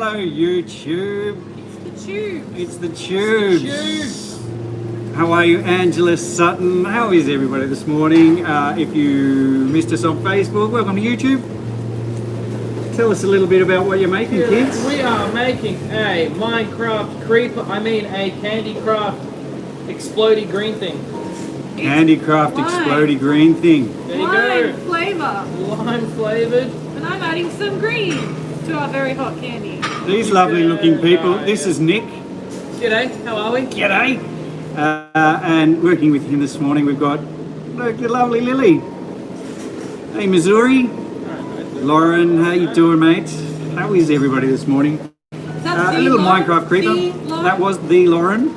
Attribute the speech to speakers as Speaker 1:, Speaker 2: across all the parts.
Speaker 1: Hello, YouTube.
Speaker 2: It's the tube.
Speaker 1: It's the Tubes. How are you, Angela Sutton? How is everybody this morning? If you missed us on Facebook, welcome to YouTube. Tell us a little bit about what you're making, kids.
Speaker 3: We are making a Minecraft creeper, a Candy Craft explodey green thing.
Speaker 1: Candy Craft explodey green thing.
Speaker 3: There you
Speaker 2: Lime
Speaker 3: go.
Speaker 2: flavour.
Speaker 3: Lime flavoured.
Speaker 2: And I'm adding some green to our very hot candy.
Speaker 1: These lovely looking people.
Speaker 3: Yeah.
Speaker 1: This is Nick.
Speaker 3: G'day, how are we?
Speaker 1: G'day. And working with him this morning, we've got the lovely Lily. Hey, Missouri. Lauren, how you doing, mate? How is everybody this morning? A little Minecraft creeper. That was the Lauren.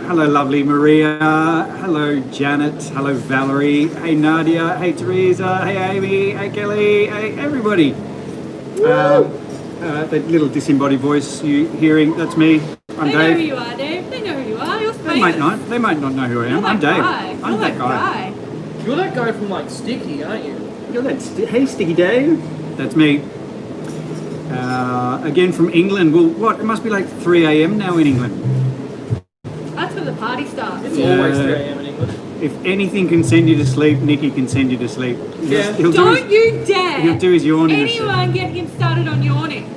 Speaker 1: Hello, lovely Maria. Hello, Janet. Hello, Valerie. Hey, Nadia. Hey, Teresa. Hey, Amy. Hey, Kelly. Hey, everybody. The little disembodied voice you hearing, that's me. I'm
Speaker 2: They
Speaker 1: Dave.
Speaker 2: know who you are, Dave. They know who you are. You're famous.
Speaker 1: They might not know who I am.
Speaker 2: You're
Speaker 1: I'm
Speaker 2: that
Speaker 1: Dave.
Speaker 2: guy.
Speaker 1: I'm
Speaker 2: You're
Speaker 1: that guy.
Speaker 3: You're that guy from like Sticky, aren't you?
Speaker 1: You're that hey, Sticky Dave. That's me. Again from England. Well, what? It must be like 3 a.m. now in England.
Speaker 2: That's when the party starts.
Speaker 3: It's always 3 a.m. in England.
Speaker 1: If anything can send you to sleep, Nicky can send you to sleep.
Speaker 3: Yeah.
Speaker 2: Don't you dare!
Speaker 1: He'll do his yawning.
Speaker 2: Anyone get him started on yawning.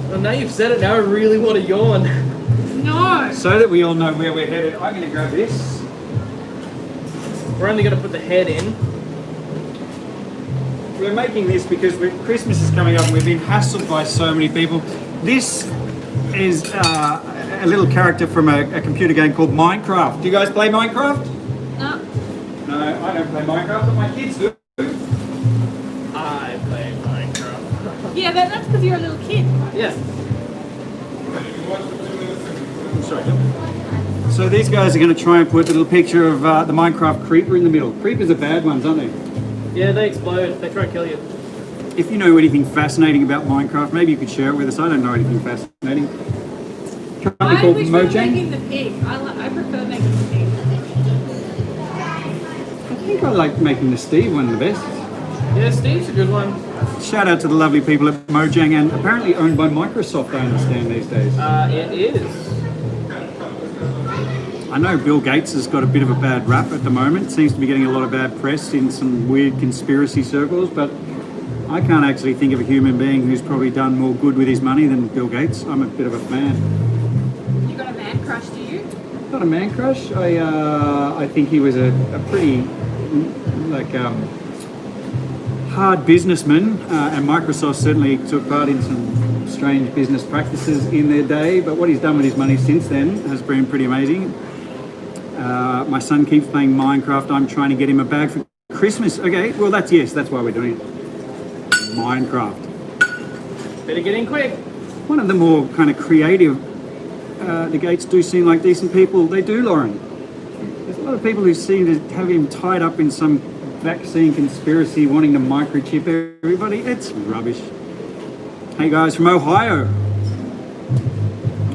Speaker 3: Well, now you've said it, now I really want to yawn.
Speaker 2: No.
Speaker 1: So that we all know where we're headed, I'm going to grab this.
Speaker 3: We're only going to put the head in.
Speaker 1: We're making this because Christmas is coming up and we've been hassled by so many people. This is a little character from a computer game called Minecraft. Do you guys play Minecraft?
Speaker 2: No.
Speaker 1: No, I don't play Minecraft, but my kids do.
Speaker 3: I play Minecraft.
Speaker 2: Yeah, but that's because you're a little kid.
Speaker 3: Yeah.
Speaker 1: Sorry. So these guys are going to try and put a little picture of the Minecraft creeper in the middle. Creepers are bad ones, aren't they?
Speaker 3: Yeah, they explode. They try to kill you.
Speaker 1: If you know anything fascinating about Minecraft, maybe you could share it with us. I don't know anything fascinating. Company
Speaker 2: I
Speaker 1: called
Speaker 2: wish we were
Speaker 1: Mojang.
Speaker 2: making the pig. I prefer making the pig.
Speaker 1: I think I like making the Steve one the best.
Speaker 3: Yeah, Steve's a good one.
Speaker 1: Shout out to the lovely people at Mojang, and apparently owned by Microsoft, I understand, these days.
Speaker 3: It is.
Speaker 1: I know Bill Gates has got a bit of a bad rap at the moment. Seems to be getting a lot of bad press in some weird conspiracy circles, but I can't actually think of a human being who's probably done more good with his money than Bill Gates. I'm a bit of a fan.
Speaker 2: You got a man crush, do you?
Speaker 1: Not a man crush. I think he was a pretty hard businessman, and Microsoft certainly took part in some strange business practices in their day. But what he's done with his money since then has been pretty amazing. My son keeps playing Minecraft. I'm trying to get him a bag for Christmas. Okay, well that's why we're doing it. Minecraft.
Speaker 3: Better get in quick.
Speaker 1: One of the more kind of creative. The Gates do seem like decent people. They do, Lauren. There's a lot of people who seem to have him tied up in some vaccine conspiracy wanting to microchip everybody. It's rubbish. Hey guys from Ohio.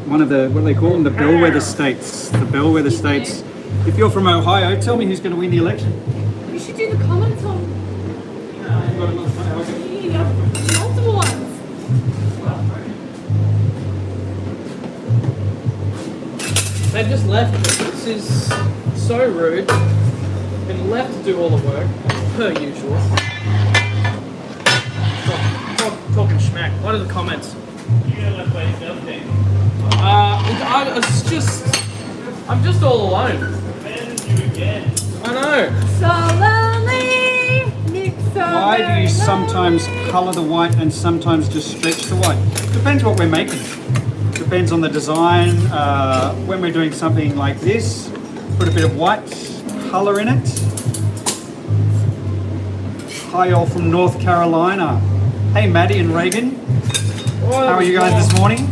Speaker 1: One of the, what do they call them? The bellwether states. The bellwether states. If you're from Ohio, tell me who's going to win the election.
Speaker 2: You should do the comments on. You got multiple ones.
Speaker 3: They just left. This is so rude. Been left to do all the work, per usual. Talking schmack. What are the comments? I'm just all alone. I know.
Speaker 2: So lonely, Nick, so
Speaker 1: Why do
Speaker 2: very
Speaker 1: you
Speaker 2: lonely.
Speaker 1: sometimes colour the white and sometimes just stretch the white? Depends what we're making. Depends on the design. When we're doing something like this, put a bit of white colour in it. Hi all from North Carolina. Hey Maddie and Reagan. How are you guys this morning?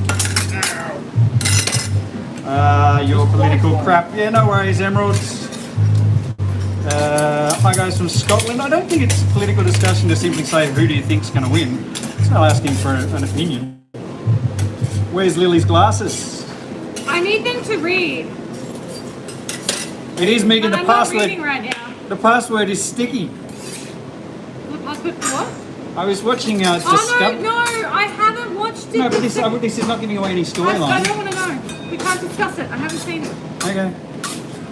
Speaker 1: Your political crap. Yeah, no worries, Emeralds. Hi guys from Scotland. I don't think it's a political discussion to simply say who do you think's going to win. It's not asking for an opinion. Where's Lily's glasses?
Speaker 2: I need them to read.
Speaker 1: It is Megan.
Speaker 2: But
Speaker 1: The
Speaker 2: I'm not
Speaker 1: password.
Speaker 2: reading right now.
Speaker 1: The password is sticky.
Speaker 2: The password for what?
Speaker 1: I was watching
Speaker 2: Oh
Speaker 1: Discovery.
Speaker 2: no, I haven't watched it.
Speaker 1: No, but this is not giving away any
Speaker 2: I
Speaker 1: storyline.
Speaker 2: don't want to know. We can't discuss it. I haven't seen it.
Speaker 1: Okay.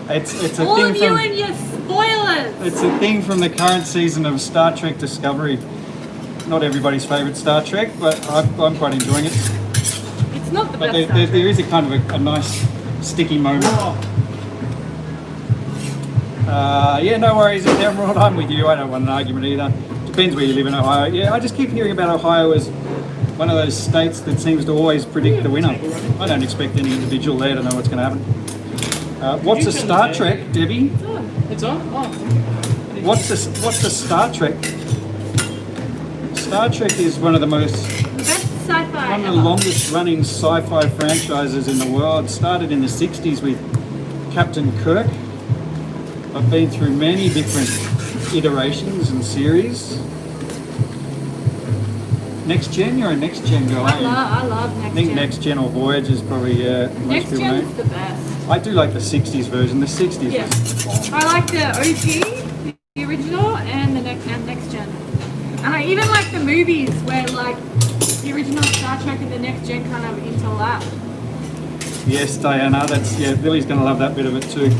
Speaker 1: It's a
Speaker 2: All
Speaker 1: thing
Speaker 2: of you
Speaker 1: from
Speaker 2: and your spoilers.
Speaker 1: it's a thing from the current season of Star Trek Discovery. Not everybody's favourite Star Trek, but I'm quite enjoying it.
Speaker 2: It's not the
Speaker 1: But
Speaker 2: best.
Speaker 1: there is a kind of a nice sticky moment. Yeah, no worries, Emerald. I'm with you. I don't want an argument either. Depends where you live in Ohio. Yeah, I just keep hearing about Ohio as one of those states that seems to always predict the winner. I don't expect any individual there to know what's going to happen. What's a Star Trek, Debbie?
Speaker 3: It's on? Oh.
Speaker 1: What's a Star Trek? Star Trek is one of the most
Speaker 2: Best sci-fi
Speaker 1: one of
Speaker 2: ever.
Speaker 1: the longest running sci-fi franchises in the world. Started in the 60s with Captain Kirk. I've been through many different iterations and series. Next Gen, you're a Next Gen girl, aren't you?
Speaker 2: I love Next
Speaker 1: I think
Speaker 2: Gen.
Speaker 1: Next Gen or Voyage is probably most
Speaker 2: Next
Speaker 1: people
Speaker 2: Gen
Speaker 1: know.
Speaker 2: is the best.
Speaker 1: I do like the 60s version. The 60s
Speaker 2: Yeah.
Speaker 1: was
Speaker 2: I like the OG, the original, and the next Gen. And I even like the movies where like the original Star Trek and the Next Gen kind of interlap.
Speaker 1: Yes, Diana, Lily's going to love that bit of it too.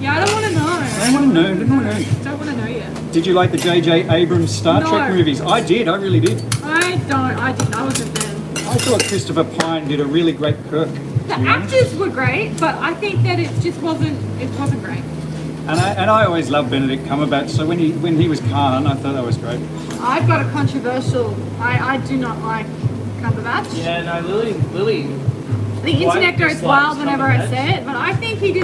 Speaker 2: Yeah, I don't want to know.
Speaker 1: I don't want to know, didn't want to know.
Speaker 2: Don't want to know yet.
Speaker 1: Did you like the J.J. Abrams Star
Speaker 2: No.
Speaker 1: Trek movies? I did, I really did.
Speaker 2: I didn't. I wasn't then.
Speaker 1: I thought Christopher Pine did a really great Kirk.
Speaker 2: The actors were great, but I think that it just wasn't great.
Speaker 1: And I always loved Benedict Cumberbatch, so when he was Khan, I thought that was great.
Speaker 2: I've got a controversial. I do not like Cumberbatch.
Speaker 3: Yeah, no, Lily.
Speaker 2: The internet goes
Speaker 3: dislikes
Speaker 2: wild whenever I
Speaker 3: Cumberbatch.
Speaker 2: say it, but I think he's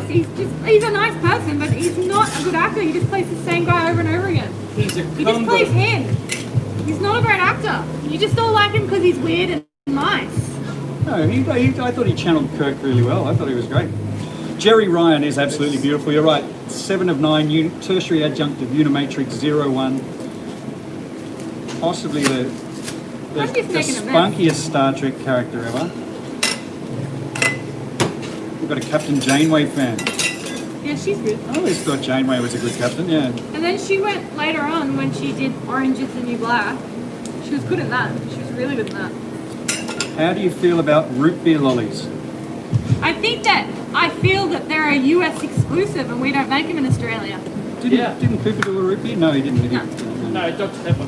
Speaker 2: a nice person, but he's not a good actor. He just plays the same guy over and over again.
Speaker 3: He
Speaker 2: He just plays him. He's not a great actor. You just don't like him because he's weird and nice.
Speaker 1: No, I thought he channeled Kirk really well. I thought he was great. Jerry Ryan is absolutely beautiful. You're right. 7 of 9, tertiary adjunct of Unimatrix 01. Possibly the
Speaker 2: I'm just making a mess.
Speaker 1: spunkiest Star Trek character ever. We've got a Captain Janeway fan.
Speaker 2: Yeah, she's good.
Speaker 1: I always thought Janeway was a good captain, yeah.
Speaker 2: And then she went later on when she did Orange is the New Black. She was good in that. She was really good in that.
Speaker 1: How do you feel about root beer lollies?
Speaker 2: I feel that they're a US exclusive and we don't make them in Australia.
Speaker 1: Didn't Cooper do a root beer? No, he didn't. Did he?
Speaker 2: No.
Speaker 3: No, Dr. Pepper.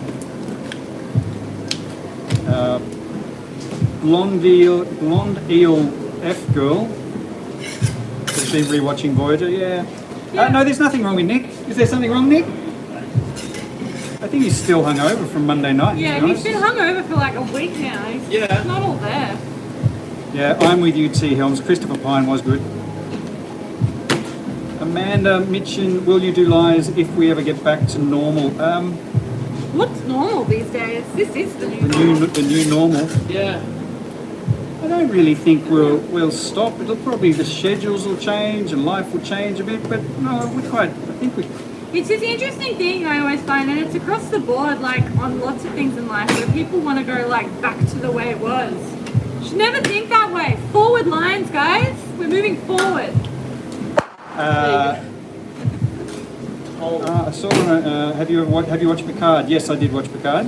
Speaker 1: Blonde Eel F Girl. Has been rewatching Voyager, yeah. No, there's nothing wrong with Nick. Is there something wrong, Nick? I think he's still hungover from Monday night.
Speaker 2: Yeah,
Speaker 1: to be
Speaker 2: he's been
Speaker 1: honest.
Speaker 2: hungover for like a week now. He's not all there.
Speaker 1: Yeah, I'm with you, T. Helms. Christopher Pine was good. Amanda Mitchin, will you do lies if we ever get back to normal?
Speaker 2: What's normal these days? This is the new normal.
Speaker 1: The new normal.
Speaker 3: Yeah.
Speaker 1: I don't really think we'll stop. The schedules will change and life will change a bit, but no, I think we.
Speaker 2: It's just the interesting thing I always find, and it's across the board, like on lots of things in life, where people want to go like back to the way it was. You should never think that way. Forward lines, guys. We're moving forward.
Speaker 1: I saw. Have you watched Picard? Yes, I did watch Picard.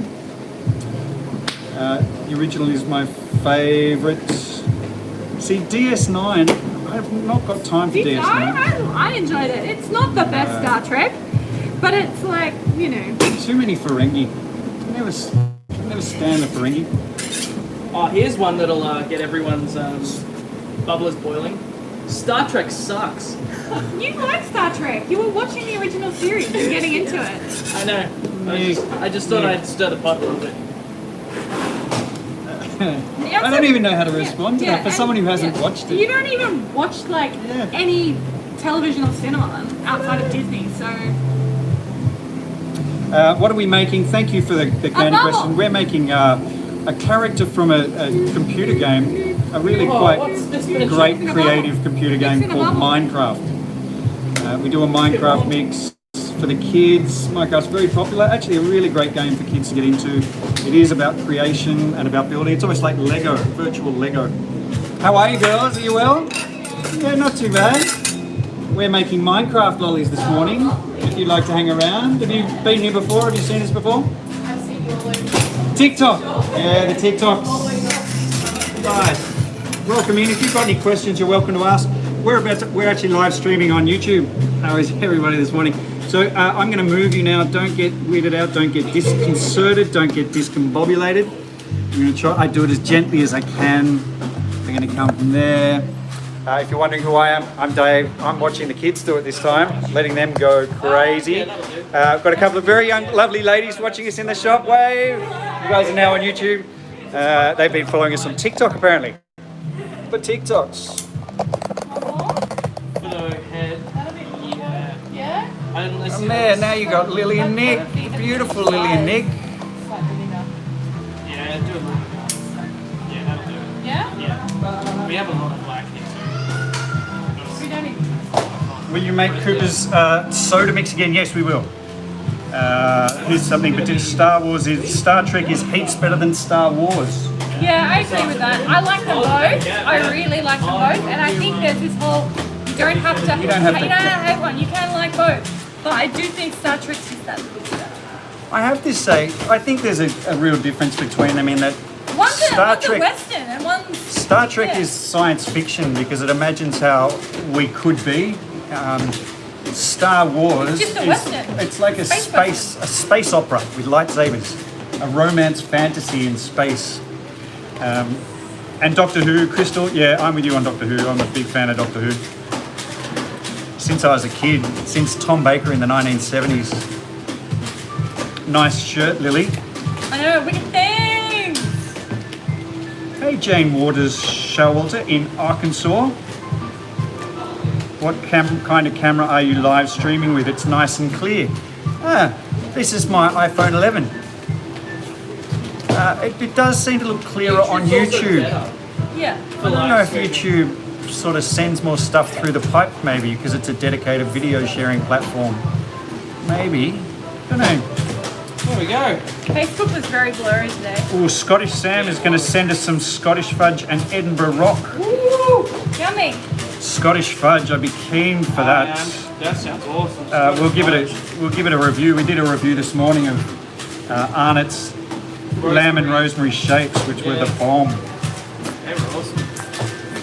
Speaker 1: The original is my favourite. See, DS9. I've not got time for DS9.
Speaker 2: I enjoyed it. It's not the best Star Trek, but it's like, you know.
Speaker 1: Too many Ferengi. Never stand the Ferengi.
Speaker 3: Oh, here's one that'll get everyone's bubblers boiling. Star Trek sucks.
Speaker 2: You like Star Trek. You were watching the original series and getting into it.
Speaker 3: I know. I just thought I'd stir the pot a little bit.
Speaker 1: I don't even know how to respond to that for someone who hasn't watched it.
Speaker 2: You don't even watch like any television or cinema outside of Disney, so.
Speaker 1: What are we making? Thank you for the candy
Speaker 2: bubble.
Speaker 1: question. We're making a character from a computer game, a really quite
Speaker 3: what's this
Speaker 1: great
Speaker 2: miniature?
Speaker 1: creative computer game
Speaker 2: Mixing a
Speaker 1: called
Speaker 2: bubble.
Speaker 1: Minecraft. We do a Minecraft mix for the kids. Minecraft's very popular. Actually, a really great game for kids to get into. It is about creation and about building. It's almost like Lego, virtual Lego. How are you, girls? Are you well? Yeah, not too bad. We're making Minecraft lollies this morning. If you'd like to hang around. Have you been here before? Have you seen us before?
Speaker 2: I've seen you
Speaker 1: TikTok. Yeah, the TikToks. Right. Welcome in. If you've got any questions, you're welcome to ask. We're actually live streaming on YouTube. How is everybody this morning? So I'm going to move you now. Don't get weirded out. Don't get disconcerted. Don't get discombobulated. I'm going to try. I do it as gently as I can. We're going to come from there. If you're wondering who I am, I'm Dave. I'm watching the kids do it this time, letting them go crazy. I've got a couple of very young, lovely ladies watching us in the shop. Wave! You guys are now on YouTube. They've been following us on TikTok apparently. But TikToks. And there, now you got Lily and Nick. Beautiful Lily and Nick.
Speaker 3: Yeah, do a little bit. Yeah, that'll do it.
Speaker 2: Yeah?
Speaker 3: Yeah. We have a lot of black here.
Speaker 2: We don't even.
Speaker 1: Will you make Cooper's soda mix again? Yes, we will. Here's something, but Star Trek is heaps better than Star Wars.
Speaker 2: Yeah, I agree with that. I like them both. I really like them both. And I think there's this whole, you don't have to hate one. You can like both. But I do think Star Trek is that little bit better.
Speaker 1: I have to say, I think there's a real difference between them in that
Speaker 2: one's a Western and one's...
Speaker 1: Star Trek is science fiction because it imagines how we could be. Star Wars
Speaker 2: it's just a Western.
Speaker 1: It's like a space opera with lightsabers, a romance fantasy in space. And Doctor Who, Crystal, yeah, I'm with you on Doctor Who. I'm a big fan of Doctor Who. Since I was a kid, since Tom Baker in the 1970s. Nice shirt, Lily.
Speaker 2: I know, wicked things!
Speaker 1: Hey, Jane Waters Showalter in Arkansas. What kind of camera are you live streaming with? It's nice and clear. This is my iPhone 11. It does seem to look clearer on YouTube.
Speaker 2: Yeah.
Speaker 1: I don't know if YouTube sort of sends more stuff through the pipe, maybe, because it's a dedicated video sharing platform. Maybe. Don't know.
Speaker 3: There we go.
Speaker 2: Facebook was very blurry today.
Speaker 1: Oh, Scottish Sam is going to send us some Scottish fudge and Edinburgh Rock.
Speaker 2: Woo! Yummy.
Speaker 1: Scottish fudge, I'd be keen for that.
Speaker 3: That sounds awesome.
Speaker 1: We'll give it a review. We did a review this morning of Arnott's lamb and rosemary shakes, which were the bomb.
Speaker 3: They were awesome. I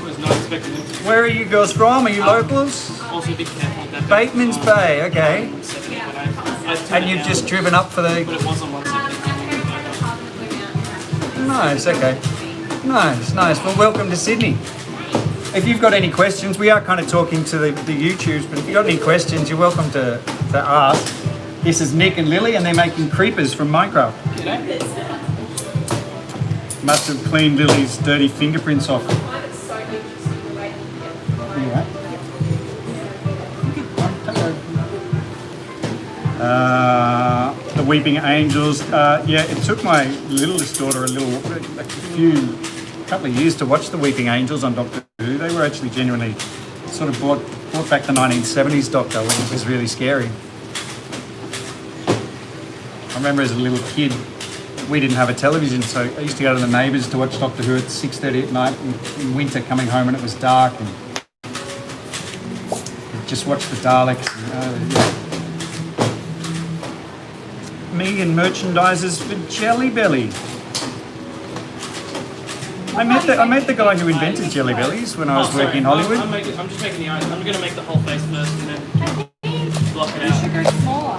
Speaker 3: was not expecting them.
Speaker 1: Where are you girls from? Are you locals?
Speaker 3: Also, be careful with that.
Speaker 1: Bateman's Bay, okay. And you've just driven up for
Speaker 3: But
Speaker 1: the...
Speaker 3: it wasn't 170.
Speaker 1: Nice, okay. Nice. Well, welcome to Sydney. If you've got any questions, we are kind of talking to the YouTubes, but if you've got any questions, you're welcome to ask. This is Nick and Lily, and they're making creepers from Minecraft. Must have cleaned Lily's dirty fingerprints off. The Weeping Angels. Yeah, it took my littlest daughter a couple of years to watch The Weeping Angels on Doctor Who. They were actually genuinely sort of brought back the 1970s Doctor when it was really scary. I remember as a little kid, we didn't have a television, so I used to go to the neighbours to watch Doctor Who at 6:30 at night in winter, coming home when it was dark, and just watch the Daleks. Me and merchandisers for Jelly Belly. I met the guy who invented Jelly Bellies when I was working in Hollywood.
Speaker 3: I'm just making the eyes. I'm going to make the whole face first and then block it
Speaker 2: You should
Speaker 3: out.
Speaker 2: go smaller.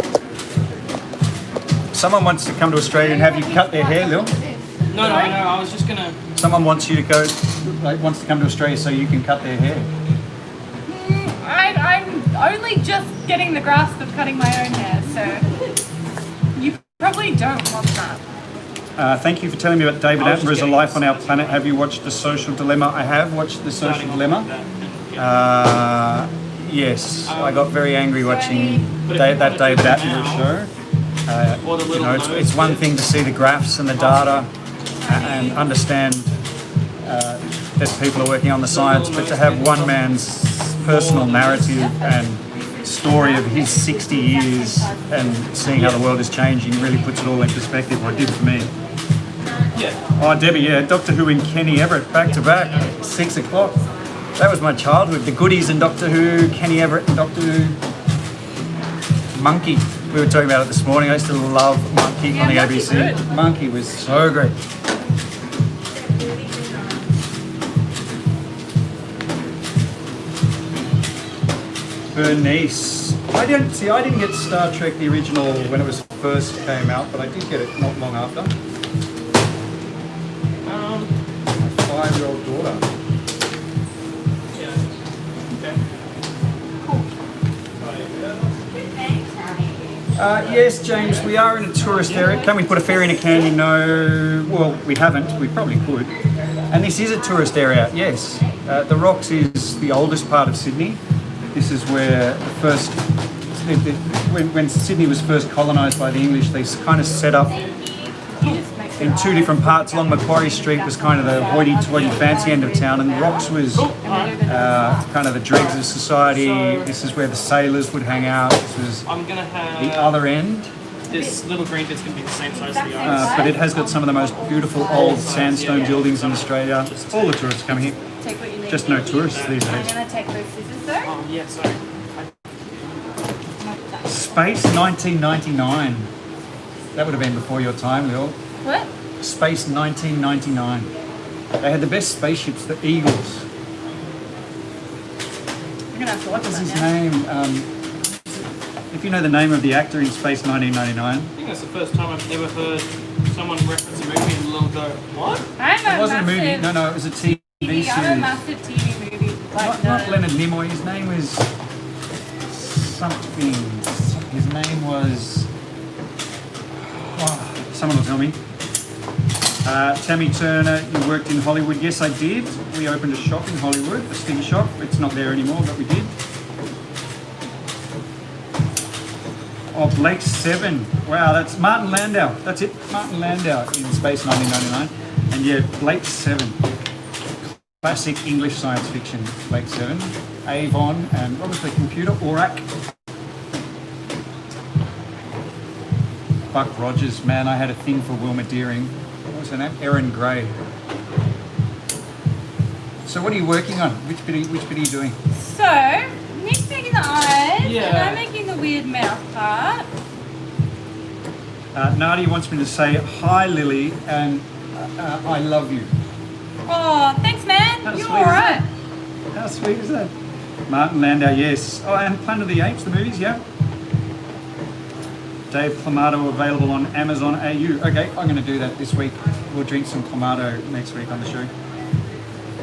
Speaker 1: Someone wants to come to Australia and have you cut their hair, Lil.
Speaker 3: No, I was just going to...
Speaker 1: Someone wants to come to Australia so you can cut their hair.
Speaker 2: I'm only just getting the grasp of cutting my own hair, so you probably don't want that.
Speaker 1: Thank you for telling me about David Attenborough's A Life on Our Planet. Have you watched The Social Dilemma? I have watched The Social Dilemma. Yes, I got very angry watching that David Attenborough show. It's one thing to see the graphs and the data and understand that people are working on the science, but to have one man's personal narrative and story of his 60 years and seeing how the world is changing really puts it all in perspective, or it did for me. Oh, Debbie, yeah, Doctor Who and Kenny Everett, back to back, 6 o'clock. That was my childhood, the goodies and Doctor Who, Kenny Everett and Doctor Who. Monkey. We were talking about it this morning. I used to love Monkey on the
Speaker 2: Monkey's
Speaker 1: ABC.
Speaker 2: good.
Speaker 1: Monkey was so great. Bernice. I didn't get Star Trek the original when it was first came out, but I did get it not long after. My 5-year-old daughter. Yes, James, we are in a tourist area. Can we put a ferry in a candy? No. Well, we haven't. We probably could. And this is a tourist area, yes. The Rocks is the oldest part of Sydney. This is where the first, when Sydney was first colonised by the English, they kind of set up in two different parts. Along Macquarie Street was kind of the hoity-toity fancy end of town, and the Rocks was kind of the dregs of society. This is where the sailors would hang out. This was the other end.
Speaker 3: This little green bit's going to be the same size as the others.
Speaker 1: But it has got some of the most beautiful old sandstone buildings in Australia. All the tourists come here.
Speaker 2: Take what you need.
Speaker 1: Just no tourists these
Speaker 2: I'm
Speaker 1: days.
Speaker 2: going to take those scissors though.
Speaker 3: Oh, yeah, sorry.
Speaker 1: Space 1999. That would have been before your time, Lil.
Speaker 2: What?
Speaker 1: Space 1999. They had the best spaceships, the Eagles.
Speaker 2: I'm going to have to watch
Speaker 1: What's
Speaker 2: that
Speaker 1: his
Speaker 2: now.
Speaker 1: name? If you know the name of the actor in Space 1999.
Speaker 3: I think that's the first time I've ever heard someone reference a movie and Lil go, what?
Speaker 2: I'm
Speaker 1: It wasn't a movie. No, it was a TV
Speaker 2: I'm a
Speaker 1: series.
Speaker 2: massive TV movie.
Speaker 1: Not Leonard Nimoy. His name was something. His name was. Oh, someone will tell me. Tammy Turner, you worked in Hollywood. Yes, I did. We opened a shop in Hollywood, a sticky shop. It's not there anymore, but we did. Oh, Blake 7. Wow, that's Martin Landau. That's it. Martin Landau in Space 1999. And yeah, Blake 7. Classic English science fiction. Blake 7. Avon and what was the computer? Aurak. Buck Rogers. Man, I had a thing for Wilma Deering. What was her name? Erin Gray. So what are you working on? Which bit are you doing?
Speaker 2: So, Nick's making the eyes,
Speaker 3: Yeah.
Speaker 2: and I'm making the weird mouth part.
Speaker 1: Nadia wants me to say hi, Lily, and I love you.
Speaker 2: Oh, thanks, man.
Speaker 1: How
Speaker 2: You're
Speaker 1: sweet is
Speaker 2: alright.
Speaker 1: How sweet is that? Martin Landau, yes. Oh, and Planet of the Apes, the movies, yeah. Dave Clamato available on Amazon AU. Okay, I'm going to do that this week. We'll drink some Clamato next week on the show.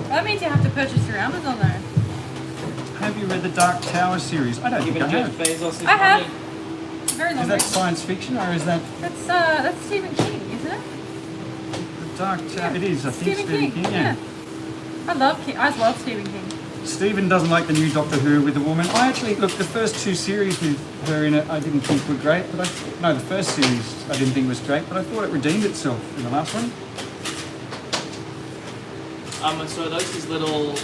Speaker 2: That means you have to purchase through Amazon, though.
Speaker 1: Have you read the Dark Tower series? I don't think I
Speaker 3: Even Jeff
Speaker 1: have.
Speaker 3: Bezos is
Speaker 2: I have.
Speaker 3: money.
Speaker 2: Very long
Speaker 1: Is that
Speaker 2: read.
Speaker 1: science fiction or is that
Speaker 2: That's Stephen King, isn't it?
Speaker 1: the Dark Tower? It is, I think Stephen King, yeah.
Speaker 2: I love Stephen King.
Speaker 1: Stephen doesn't like the new Doctor Who with the woman. I actually, look, the first two series with her in it I didn't think were great, but the first series I didn't think was great, but I thought it redeemed itself in the last one.
Speaker 3: So are those his little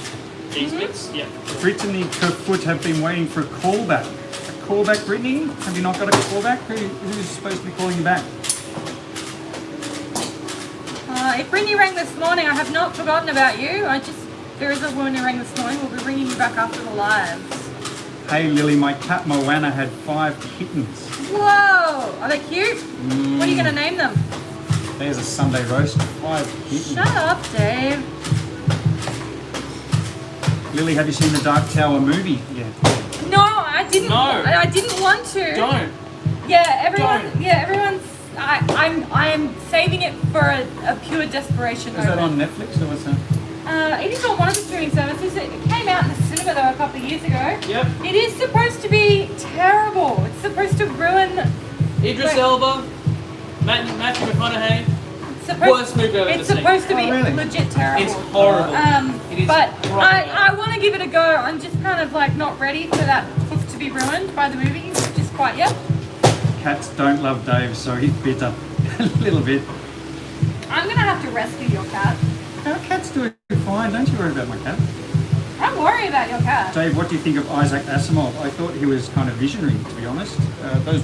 Speaker 3: cheese bits? Yeah.
Speaker 1: Brittany Kerfoot have been waiting for a callback. A callback, Brittany? Have you not got a callback? Who's supposed to be calling you back?
Speaker 2: If Brittany rang this morning, I have not forgotten about you. There is a woman who rang this morning. We'll be ringing you back after the lives.
Speaker 1: Hey Lily, my cat Moana had 5 kittens.
Speaker 2: Whoa! Are they cute? What are you going to name them?
Speaker 1: There's a Sunday roast. 5 kittens.
Speaker 2: Shut up, Dave.
Speaker 1: Lily, have you seen the Dark Tower movie? Yeah.
Speaker 2: No, I didn't.
Speaker 3: No.
Speaker 2: I didn't want to.
Speaker 3: Don't.
Speaker 2: Yeah, everyone.
Speaker 3: Don't.
Speaker 2: Yeah, everyone's. I'm saving it for a pure desperation.
Speaker 1: Is that on Netflix or what's that?
Speaker 2: It is on one of the streaming services. It came out in the cinema though a couple of years ago.
Speaker 3: Yep.
Speaker 2: It is supposed to be terrible. It's supposed to ruin.
Speaker 3: Idris
Speaker 2: Wait.
Speaker 3: Elba, Matthew McConaughey.
Speaker 2: Supposed,
Speaker 3: Worst movie I've ever
Speaker 2: it's
Speaker 3: seen.
Speaker 2: supposed to be
Speaker 1: Oh, really?
Speaker 2: legit terrible.
Speaker 3: It's horrible. It is
Speaker 2: But
Speaker 3: proper.
Speaker 2: I want to give it a go. I'm just kind of like not ready for that book to be ruined by the movie, just quite yet.
Speaker 1: Cats don't love Dave, so he's bitter. A little bit.
Speaker 2: I'm gonna have to rescue your cat.
Speaker 1: Our cat's doing fine. Don't you worry about my cat.
Speaker 2: I'm worried about your cat.
Speaker 1: Dave, what do you think of Isaac Asimov? I thought he was kind of visionary, to be honest. Those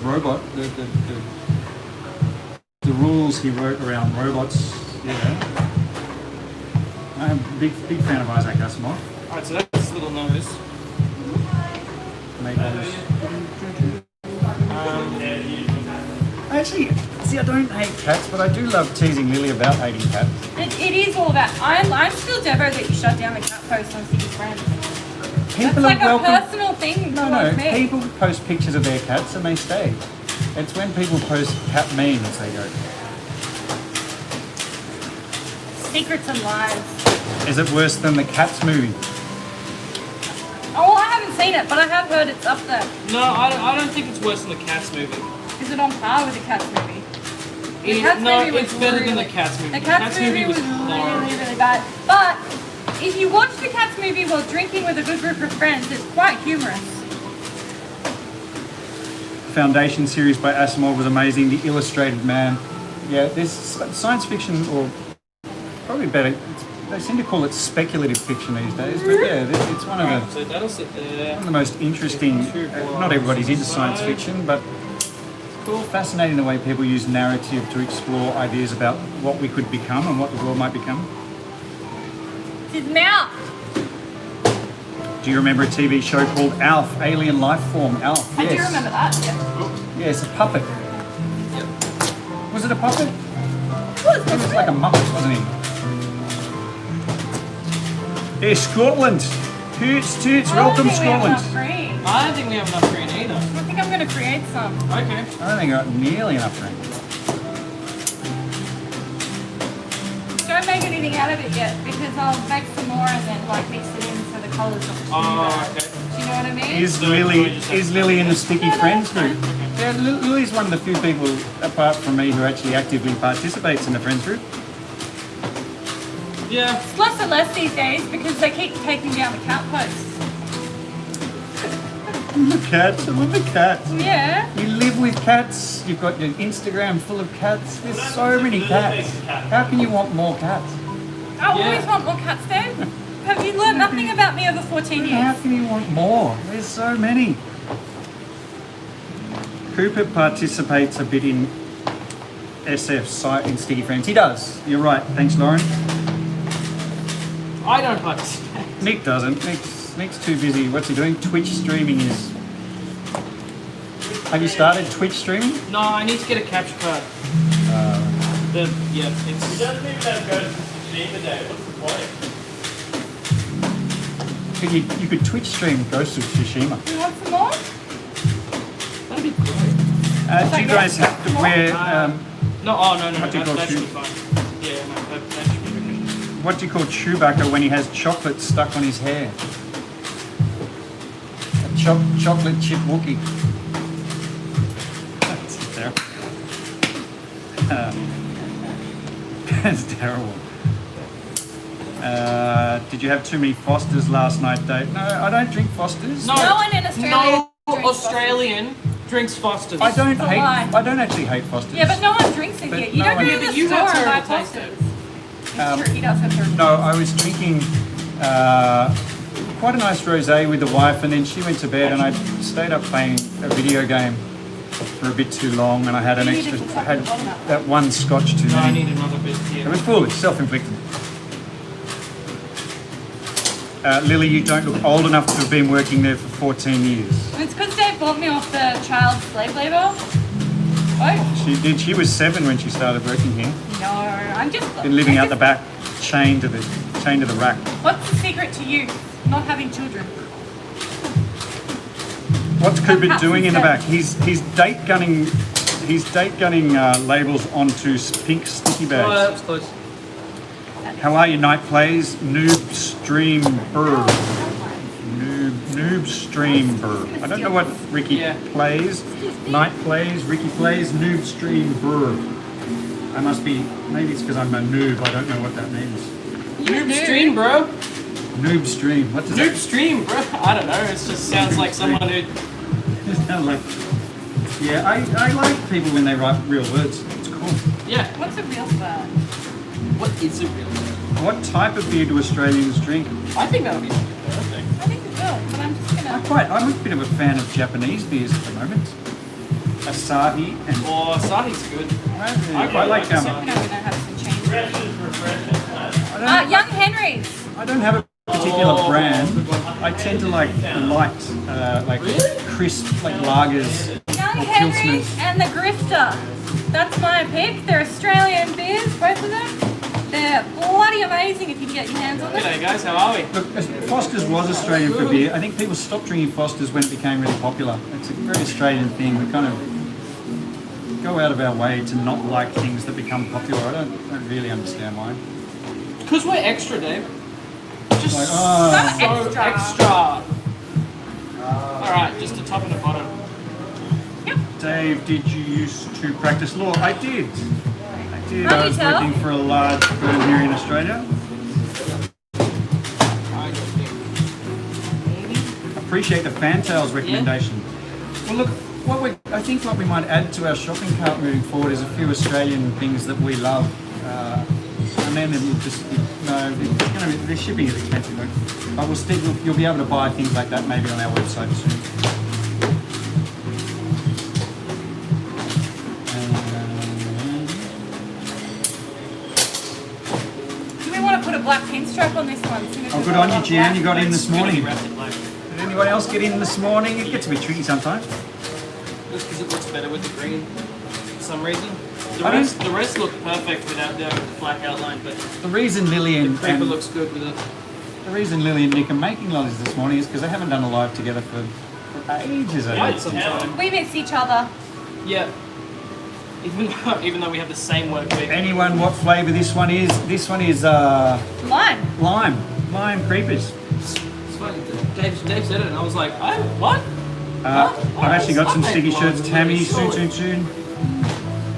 Speaker 1: the rules he wrote around robots, yeah. I'm a big fan of Isaac Asimov.
Speaker 3: Alright, so that's his little nose.
Speaker 1: Made those. actually, see, I don't hate cats, but I do love teasing Lily about hating cats.
Speaker 2: It is all that. I'm still Devo that you shut down the cat post on City Friends.
Speaker 1: People
Speaker 2: That's like
Speaker 1: are
Speaker 2: a
Speaker 1: welcome.
Speaker 2: personal thing
Speaker 1: No,
Speaker 2: towards me.
Speaker 1: people post pictures of their cats and they stay. It's when people post cat memes they go.
Speaker 2: Secrets and lies.
Speaker 1: Is it worse than the Cats movie?
Speaker 2: Oh, I haven't seen it, but I have heard it's up there.
Speaker 3: No, I don't think it's worse than the Cats movie.
Speaker 2: Is it on par with the Cats movie? The Cats
Speaker 3: No,
Speaker 2: movie was
Speaker 3: it's better than the
Speaker 2: really-
Speaker 3: Cats movie.
Speaker 2: The Cats movie was
Speaker 3: horrible.
Speaker 2: really, really bad. But if you watch the Cats movie while drinking with a good group of friends, it's quite humorous.
Speaker 1: Foundation series by Asimov was amazing. The Illustrated Man. Yeah, there's science fiction, or probably better. They seem to call it speculative fiction these days. But yeah, it's one of the
Speaker 3: So that'll sit there.
Speaker 1: one of the most interesting. Not everybody's into science fiction, but
Speaker 3: Cool.
Speaker 1: fascinating the way people use narrative to explore ideas about what we could become and what the world might become.
Speaker 2: It's his mouth.
Speaker 1: Do you remember a TV show called Alf, Alien Life Form? Alf,
Speaker 2: I
Speaker 1: yes.
Speaker 2: do remember that. Yeah.
Speaker 1: Yes, a puppet.
Speaker 3: Yep.
Speaker 1: Was it a puppet?
Speaker 2: What
Speaker 1: He was like a muppet, wasn't he? Hey, Scotland! Toots, toots, welcome
Speaker 2: I don't think we have
Speaker 1: Scotland!
Speaker 2: enough green.
Speaker 3: I don't think we have enough green either.
Speaker 2: I think I'm going to create some.
Speaker 3: Okay.
Speaker 1: I don't think I got nearly enough green.
Speaker 2: Don't make anything out of it yet because I'll make some more and then like mix it in so the colours don't too
Speaker 3: Oh,
Speaker 2: bad.
Speaker 3: okay.
Speaker 2: Do you know what I mean?
Speaker 1: Is Lily in the Sticky
Speaker 2: No,
Speaker 1: Friends
Speaker 2: that's
Speaker 1: group? Yeah, Lily's one of the few people, apart from me, who actually actively participates in the Friends group.
Speaker 3: Yeah.
Speaker 2: It's less and less these days because they keep taking down the cat posts.
Speaker 1: The cats, I love the cats.
Speaker 2: Yeah.
Speaker 1: You live with cats, you've got your Instagram full of cats. There's so many cats. How can you want more cats?
Speaker 2: I always want more cats, Dave. Have you learned nothing about me over 14
Speaker 1: How
Speaker 2: years?
Speaker 1: can you want more? There's so many. Cooper participates a bit in SF site in Sticky Friends. He does. You're right. Thanks, Lauren.
Speaker 3: I don't participate.
Speaker 1: Nick doesn't. Nick's too busy. What's he doing? Twitch streaming is. Have you started Twitch streaming?
Speaker 3: No, I need to get a capture card. It's.
Speaker 4: He doesn't even have Ghost of Tsushima Day. What's the point?
Speaker 1: You could Twitch stream Ghost of Tsushima.
Speaker 2: You want some more?
Speaker 3: That'd be great.
Speaker 1: Do you guys have to wear?
Speaker 3: No, no.
Speaker 1: What do you call
Speaker 3: that should be
Speaker 1: shoe?
Speaker 3: fine. Yeah, no, that should be good.
Speaker 1: What do you call Chewbacca when he has chocolate stuck on his hair? A chocolate chip Wookie. That's terrible. That's terrible. Did you have too many Fosters last night, Dave? No, I don't drink Fosters.
Speaker 2: No one in Australia
Speaker 3: No
Speaker 2: drinks
Speaker 3: Australian drinks Foster's.
Speaker 1: I don't
Speaker 2: It's a
Speaker 1: hate.
Speaker 2: lie.
Speaker 1: I don't actually hate Fosters.
Speaker 2: Yeah, but no one drinks it
Speaker 1: But
Speaker 2: yet. You
Speaker 1: no
Speaker 2: don't
Speaker 1: one-
Speaker 2: go
Speaker 1: Yeah,
Speaker 2: to
Speaker 3: but
Speaker 2: the
Speaker 3: you
Speaker 2: store
Speaker 3: have
Speaker 2: and buy
Speaker 3: terrible taste.
Speaker 2: Fosters. It's true, he does have terrible.
Speaker 1: No, I was drinking quite a nice rosé with the wife, and then she went to bed, and I stayed up playing a video game for a bit too long, and I had
Speaker 2: You need to put
Speaker 1: had
Speaker 2: something on
Speaker 1: that one scotch too
Speaker 3: No, I
Speaker 1: many.
Speaker 3: need another bit here.
Speaker 1: It was foolish, self-inflicted. Lily, you don't look old enough to have been working there for 14 years.
Speaker 2: It's because Dave bought me off the child slave labor. Oh,
Speaker 1: She did. She was 7 when she started working here.
Speaker 2: no, I'm just...
Speaker 1: Been living
Speaker 2: I
Speaker 1: out the
Speaker 2: just-
Speaker 1: back, chained to the rack.
Speaker 2: What's the secret to you not having children?
Speaker 1: What's Cooper
Speaker 2: Perhaps
Speaker 1: doing in the
Speaker 2: instead.
Speaker 1: back? He's date gunning. He's date gunning labels onto pink sticky
Speaker 3: Oh, that
Speaker 1: bags.
Speaker 3: was close.
Speaker 1: How are you, Night Plays? Noob Streamer. Noob Streamer. I don't know what Ricky
Speaker 3: Yeah.
Speaker 1: plays. Night Plays, Ricky plays, Noob Streamer. I must be. Maybe it's because I'm a noob. I don't know what that means.
Speaker 2: You're
Speaker 3: Noob stream, bro.
Speaker 1: Noob Stream. What does
Speaker 3: Noob
Speaker 1: that
Speaker 3: stream, bro. I don't know. It just sounds like someone who.
Speaker 1: sound like? Yeah, I like people when they write real words. It's cool.
Speaker 3: Yeah.
Speaker 2: What's a real word?
Speaker 3: What is a real word?
Speaker 1: What type of beer do Australians drink?
Speaker 3: I think that would be perfect.
Speaker 2: I think it will, but I'm just gonna...
Speaker 1: I'm a bit of a fan of Japanese beers at the moment. Asahi and
Speaker 3: Oh, Asahi's good.
Speaker 1: I like
Speaker 2: I'm gonna have some change.
Speaker 4: Refreshes, refreshes.
Speaker 2: Young Henry's.
Speaker 1: I don't have a particular
Speaker 3: Oh,
Speaker 1: brand.
Speaker 3: good one.
Speaker 1: I tend to like light, like
Speaker 3: Really?
Speaker 1: crisp, like lagers.
Speaker 2: Young
Speaker 1: or
Speaker 2: Henry's
Speaker 1: pilsners.
Speaker 2: and the Grifter. That's my pick. They're Australian beers, both of them. They're bloody amazing if you can get your hands on them.
Speaker 3: G'day guys, how are we?
Speaker 1: Look, Foster's was Australian for beer. I think people stopped drinking Foster's when it became really popular. It's a very Australian thing. We kind of go out of our way to not like things that become popular. I don't really understand why.
Speaker 3: Because we're extra, Dave. Just
Speaker 1: Like,
Speaker 2: So
Speaker 3: so
Speaker 2: extra.
Speaker 3: Alright, just a top and a bottom.
Speaker 1: Dave, did you used to practice law? I did. I did.
Speaker 2: How
Speaker 1: I
Speaker 2: do
Speaker 1: was
Speaker 2: you tell?
Speaker 1: working for a large firm here in Australia. Appreciate the Fantails recommendation. Well, look, I think what we might add to our shopping cart moving forward is a few Australian things that we love, and then it'll just it's going to be, the shipping is expensive, but we'll still you'll be able to buy things like that maybe on our website soon.
Speaker 2: Do we want to put a black pinstripe on this one?
Speaker 1: Oh, good on you, Jan. You got in this morning.
Speaker 3: Wrapped in black.
Speaker 1: Did anyone else get in this morning? It gets a bit tricky sometimes.
Speaker 3: Just because it looks better with the green for some reason. The
Speaker 1: I don't-
Speaker 3: rest look perfect without the black outline, but
Speaker 1: The reason Lily
Speaker 3: the
Speaker 1: and,
Speaker 3: paper looks good with it.
Speaker 1: the reason Lily and Nick are making lollies this morning is because they haven't done a live together for ages. I
Speaker 3: Quite
Speaker 1: think.
Speaker 3: some time.
Speaker 2: We miss each other.
Speaker 3: Yeah. Even though we have the same work week.
Speaker 1: Anyone, what flavour this one is? This one is
Speaker 2: Lime.
Speaker 1: lime creepers.
Speaker 3: It's funny, Dave said it and I was like, oh, what?
Speaker 1: I've actually got some sticky shirts. Tammy, soon.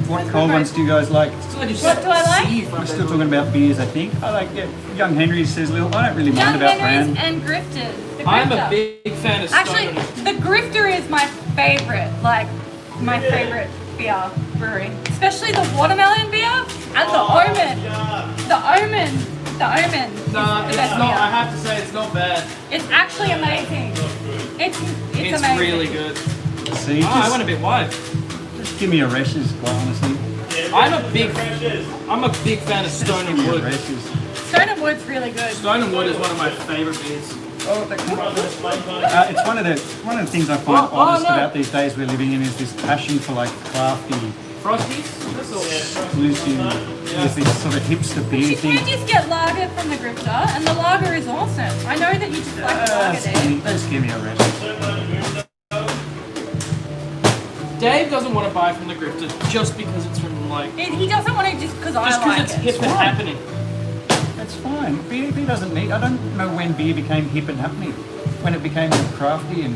Speaker 1: What cold ones do you guys like?
Speaker 2: What do I like?
Speaker 1: We're still talking about beers, I think. I like Young Henry says Lil. I don't really mind
Speaker 2: Young
Speaker 1: about
Speaker 2: Henry's
Speaker 1: brand.
Speaker 2: and Grifters. The
Speaker 3: I'm a
Speaker 2: Grifter.
Speaker 3: big fan of
Speaker 2: Actually,
Speaker 3: Stone.
Speaker 2: the Grifter is my favorite, favorite beer brewery. Especially the watermelon beer and the Omen. The Omen.
Speaker 3: Nah,
Speaker 2: is
Speaker 3: it's
Speaker 2: the best
Speaker 3: not.
Speaker 2: beer.
Speaker 3: I have to say it's not bad.
Speaker 2: It's actually amazing. It's
Speaker 3: It's
Speaker 2: amazing.
Speaker 3: really good.
Speaker 1: See,
Speaker 3: Oh, I went a bit wide.
Speaker 1: just give me a Reshes, quite honestly.
Speaker 3: I'm a big fan of Stone and
Speaker 1: Give me a
Speaker 3: Wood.
Speaker 1: Reshes.
Speaker 2: Stone and Wood's really good.
Speaker 3: Stone and Wood is one of my favorite beers.
Speaker 1: Oh, it's one of the things I find
Speaker 3: Oh,
Speaker 1: honest
Speaker 3: no.
Speaker 1: about these days we're living in is this passion for like crafty,
Speaker 3: Frosties? That's all.
Speaker 1: exclusive, there's this sort of hipster beer
Speaker 2: You
Speaker 1: thing.
Speaker 2: can just get lager from the Grifter, and the lager is awesome. I know that you just like the lager, Dave.
Speaker 1: Just give me a Reshes.
Speaker 3: Dave doesn't want to buy from the Grifter just because it's from like.
Speaker 2: He doesn't want to just because I
Speaker 3: Just because
Speaker 2: like
Speaker 3: it's
Speaker 2: it.
Speaker 3: hip and
Speaker 1: fine.
Speaker 3: happening.
Speaker 1: That's fine. Beer doesn't need. I don't know when beer became hip and happening. When it became all crafty and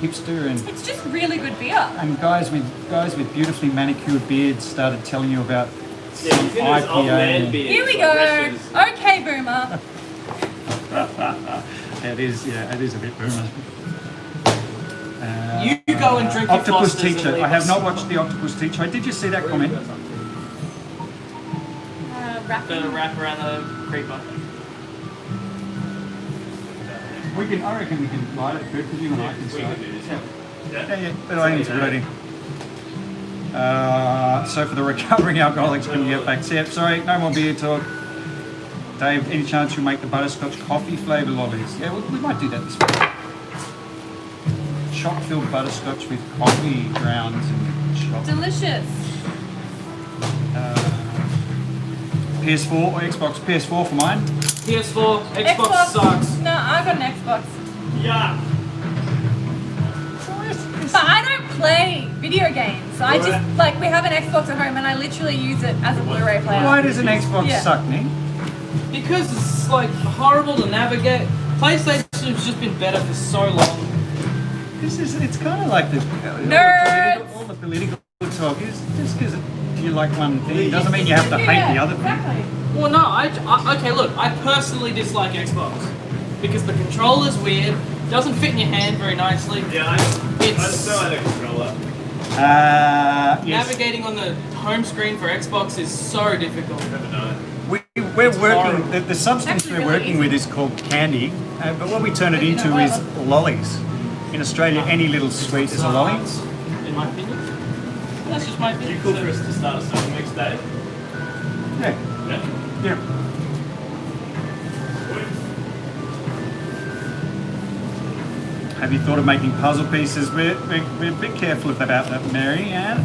Speaker 1: hipster
Speaker 2: It's just really good beer.
Speaker 1: and guys with beautifully manicured beards started telling you about
Speaker 4: Yeah,
Speaker 1: some
Speaker 4: you can do this old man
Speaker 1: IPA.
Speaker 4: beer.
Speaker 2: Here we
Speaker 4: It's
Speaker 2: go.
Speaker 4: like Reshes.
Speaker 2: Okay, Boomer.
Speaker 1: It is a bit boomer.
Speaker 3: You go and drink your
Speaker 1: Octopus
Speaker 3: Fosters and
Speaker 1: Teacher.
Speaker 3: leave
Speaker 1: I have
Speaker 3: us.
Speaker 1: not watched the Octopus Teacher. Did you see that comment?
Speaker 3: The wrap around the creeper.
Speaker 1: I reckon we can light it good because you and I can
Speaker 4: We
Speaker 1: start.
Speaker 4: can do this.
Speaker 1: Yeah, but I think it's a good idea. So for the recovering alcoholics, can you get back? Yeah, sorry, no more beer talk. Dave, any chance you'll make the butterscotch coffee flavour lollies? Yeah, we might do that this week. Choc-filled butterscotch with coffee grounds and chocolate.
Speaker 2: Delicious.
Speaker 1: PS4 or Xbox? PS4 for mine.
Speaker 3: PS4, Xbox sucks.
Speaker 2: No, I got an Xbox.
Speaker 4: Yeah.
Speaker 2: But I don't play video games. I just, we have an Xbox at home and I literally use it as a Blu-ray player.
Speaker 1: Why does an Xbox
Speaker 2: Yeah.
Speaker 1: suck, Nick?
Speaker 3: Because it's like horrible to navigate. PlayStation's just been better for so long.
Speaker 1: It's kind of like the
Speaker 2: Nerds.
Speaker 1: all the political talk is just because you like one thing doesn't mean you have to hate the other thing.
Speaker 2: Exactly.
Speaker 3: Well, no, okay, look, I personally dislike Xbox because the controller's weird, doesn't fit in your hand very nicely.
Speaker 4: Yeah, I just don't like the controller.
Speaker 1: Yes.
Speaker 3: Navigating on the home screen for Xbox is so difficult.
Speaker 4: Never know.
Speaker 1: We're working,
Speaker 3: horrible.
Speaker 1: the substance
Speaker 2: Actually
Speaker 1: we're
Speaker 2: really
Speaker 1: working
Speaker 2: easy.
Speaker 1: with is called candy, but what we turn it into is lollies. In Australia, any little sweet is a lolly.
Speaker 3: In my opinion. That's just my
Speaker 4: You
Speaker 3: opinion.
Speaker 4: cool for us to start a song next day?
Speaker 1: Yeah,
Speaker 4: Yeah.
Speaker 1: yeah. Have you thought of making puzzle pieces? We're a bit careful about that,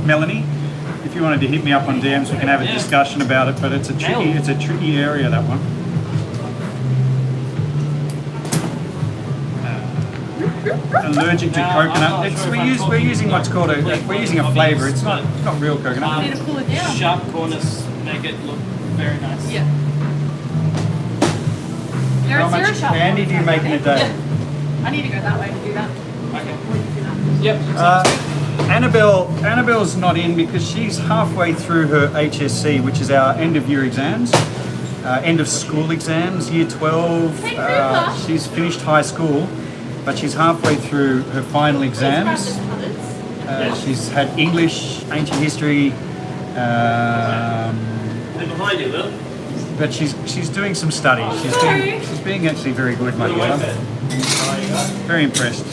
Speaker 1: Melanie. If you wanted to hit me up on DMs, we can have a discussion about it. But it's a tricky area, that one. Allergic to coconut. We're using what's called we're using a flavour. It's not real coconut.
Speaker 2: Need to pull it down.
Speaker 3: Sharp corners make it look very nice.
Speaker 2: Yeah. There
Speaker 1: How
Speaker 2: are zero
Speaker 1: much
Speaker 2: sharp
Speaker 1: candy do you make in a day?
Speaker 2: Yeah. I need to go that way to do that.
Speaker 3: Okay. Yep.
Speaker 1: Annabelle's not in because she's halfway through her HSC, which is our end of year exams, end of school exams, year 12.
Speaker 2: Hey, Cooper.
Speaker 1: She's finished high school, but she's halfway through her final exams. She's had English, ancient history,
Speaker 4: They're behind you, Lil.
Speaker 1: but she's doing some study. She's being actually very good, my dear. Very impressed.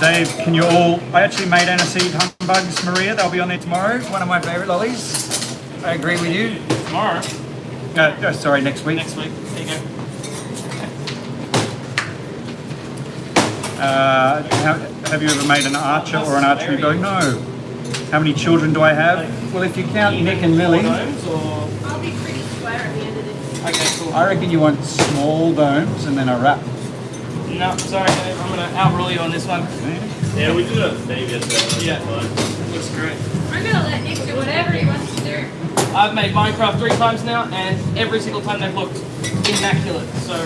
Speaker 1: Dave, can you all... I actually made aniseed humbugs, Maria. They'll be on there tomorrow. One of my favourite lollies. I agree with you.
Speaker 3: Tomorrow.
Speaker 1: Sorry, next week.
Speaker 3: Next week. There you go.
Speaker 1: Have you ever made an archer or an archery bow? No. How many children do I have? Well, if you count Nick and Lily,
Speaker 3: Domes or...
Speaker 2: I'll be pretty square at the end of this.
Speaker 3: Okay, cool.
Speaker 1: I reckon you want small domes and then a wrap.
Speaker 3: No, sorry, Dave. I'm going to outrule you on this one.
Speaker 4: Yeah, we did it on Steve yesterday.
Speaker 3: Yeah.
Speaker 4: Fine.
Speaker 3: Looks great.
Speaker 2: I'm gonna let Nick do whatever he wants to do.
Speaker 3: I've made Minecraft 3 times now, and every single time they've looked immaculate. So,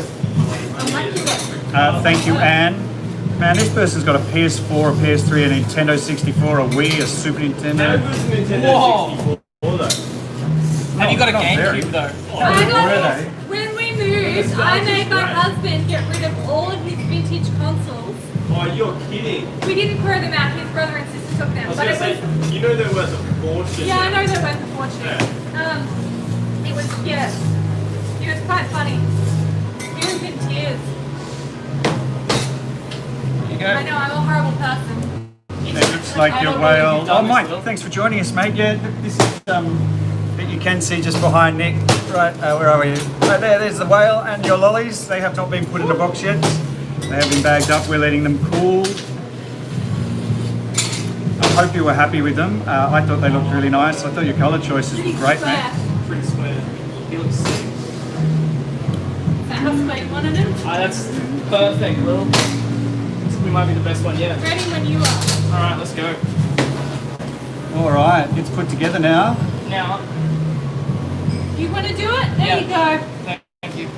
Speaker 1: Thank you, Anne. Man, this person's got a PS4, a PS3, a Nintendo 64, a Wii, a Super Nintendo.
Speaker 3: Whoa.
Speaker 4: 64 though.
Speaker 3: have you got a
Speaker 1: not very.
Speaker 3: GameCube though?
Speaker 2: I got
Speaker 1: Were
Speaker 2: this.
Speaker 1: they?
Speaker 2: When we moved, I made my husband get rid of all of his vintage consoles.
Speaker 4: Oh, you're kidding.
Speaker 2: We didn't throw them out, his brother and sister took
Speaker 4: I
Speaker 2: them.
Speaker 4: was
Speaker 2: But
Speaker 4: gonna
Speaker 2: it was,
Speaker 4: say, you know they're worth a fortune.
Speaker 2: yeah, I know they're worth a fortune. It was, yeah, it was quite funny. He was in tears.
Speaker 3: There you go.
Speaker 2: I know, I'm a horrible person.
Speaker 1: It looks like your whale. Oh, Mike, thanks for joining us, mate. Yeah, this is that you can see just behind Nick. Right, where are we? Right there, there's the whale and your lollies. They have not been put in a box yet. They have been bagged up. We're letting them cool. I hope you were happy with them. I thought they looked really nice. I thought your colour choices were great, mate.
Speaker 3: Pretty square. He looks sick.
Speaker 2: Is that how square you wanted him?
Speaker 3: That's perfect, Lil. We might be the best one yet.
Speaker 2: Ready when you are.
Speaker 3: Alright, let's go.
Speaker 1: All right, it's put together now.
Speaker 3: Now,
Speaker 2: You want to do it? There
Speaker 3: Yeah.
Speaker 2: you go.
Speaker 3: thank you.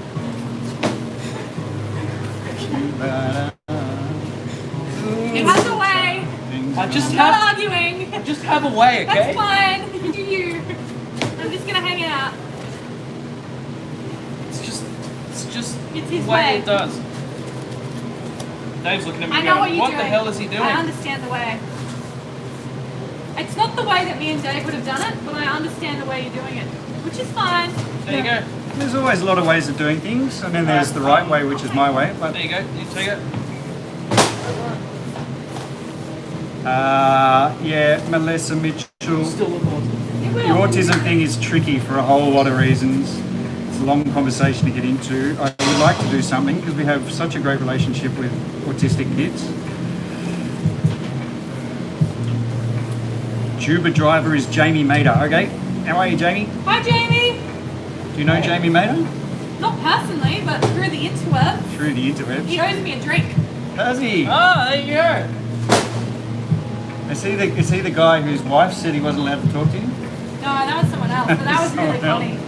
Speaker 2: He has a way.
Speaker 3: I just
Speaker 2: I'm not
Speaker 3: have,
Speaker 2: arguing.
Speaker 3: just have a way, okay?
Speaker 2: That's fine. You do you. I'm just gonna hang out.
Speaker 3: It's just
Speaker 2: It's
Speaker 3: the
Speaker 2: his
Speaker 3: way
Speaker 2: way.
Speaker 3: it does. Dave's looking at me
Speaker 2: I know what
Speaker 3: going,
Speaker 2: you're
Speaker 3: what
Speaker 2: doing.
Speaker 3: the hell is he doing?
Speaker 2: I understand the way. It's not the way that me and Dave would have done it, but I understand the way you're doing it, which is fine.
Speaker 3: There you go.
Speaker 1: There's always a lot of ways of doing things, and then there's the right way, which is my way. But
Speaker 3: There you go. You take it.
Speaker 1: yeah, Melissa Mitchell.
Speaker 3: Still look awesome.
Speaker 2: It
Speaker 1: The
Speaker 2: will.
Speaker 1: autism thing is tricky for a whole lot of reasons. It's a long conversation to get into. I would like to do something because we have such a great relationship with autistic kids. Juba driver is Jamie Mader. Okay, how are you, Jamie?
Speaker 2: Hi, Jamie.
Speaker 1: Do you know Jamie Mader?
Speaker 2: Not personally, but through the interweb.
Speaker 1: Through the
Speaker 2: He
Speaker 1: interwebs.
Speaker 2: owes me a drink.
Speaker 1: Does he?
Speaker 3: Ah, there you go.
Speaker 1: Is he the guy whose wife said he wasn't allowed to talk to him?
Speaker 2: No, that was someone else, but that was really
Speaker 1: Someone
Speaker 2: funny.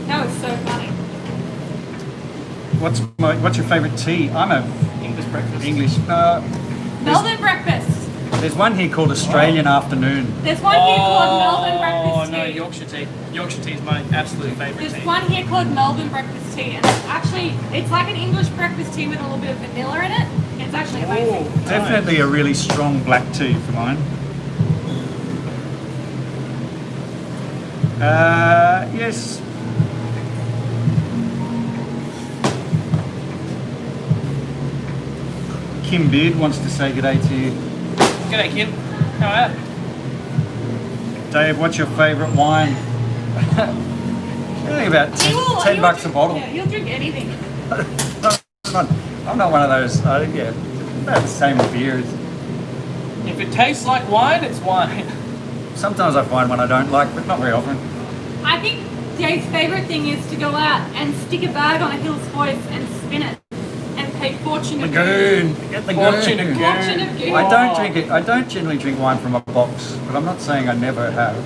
Speaker 2: That was so funny.
Speaker 1: What's your favourite tea? I'm a
Speaker 3: English breakfast.
Speaker 1: English.
Speaker 2: Melbourne breakfast.
Speaker 1: There's one here called Australian Afternoon.
Speaker 2: There's one here called Melbourne breakfast
Speaker 3: Oh no,
Speaker 2: tea.
Speaker 3: Yorkshire tea. Yorkshire tea is my absolute favourite
Speaker 2: There's
Speaker 3: tea.
Speaker 2: one here called Melbourne breakfast tea, and it's like an English breakfast tea with a little bit of vanilla in it. It's actually amazing.
Speaker 3: Oh,
Speaker 1: Definitely a really strong black tea for mine. Yes. Kim Beard wants to say g'day to you.
Speaker 3: G'day, Kim. How are you?
Speaker 1: Dave, what's your favourite wine? Only about
Speaker 2: He will-
Speaker 1: 10
Speaker 2: he'll
Speaker 1: bucks a
Speaker 2: drink-
Speaker 1: bottle.
Speaker 2: Yeah, he'll drink anything.
Speaker 1: I'm not one of those. Yeah, about the same with beers.
Speaker 3: If it tastes like wine, it's wine.
Speaker 1: Sometimes I find one I don't like, but not very often.
Speaker 2: I think Dave's favourite thing is to go out and stick a bag on a hill's hoist and spin it and pay fortune of
Speaker 1: Lagoon. Get the
Speaker 3: Fortune of
Speaker 1: goon.
Speaker 3: goon.
Speaker 2: Fortune of goon.
Speaker 1: I don't drink it. I don't generally drink wine from a box, but I'm not saying I never have.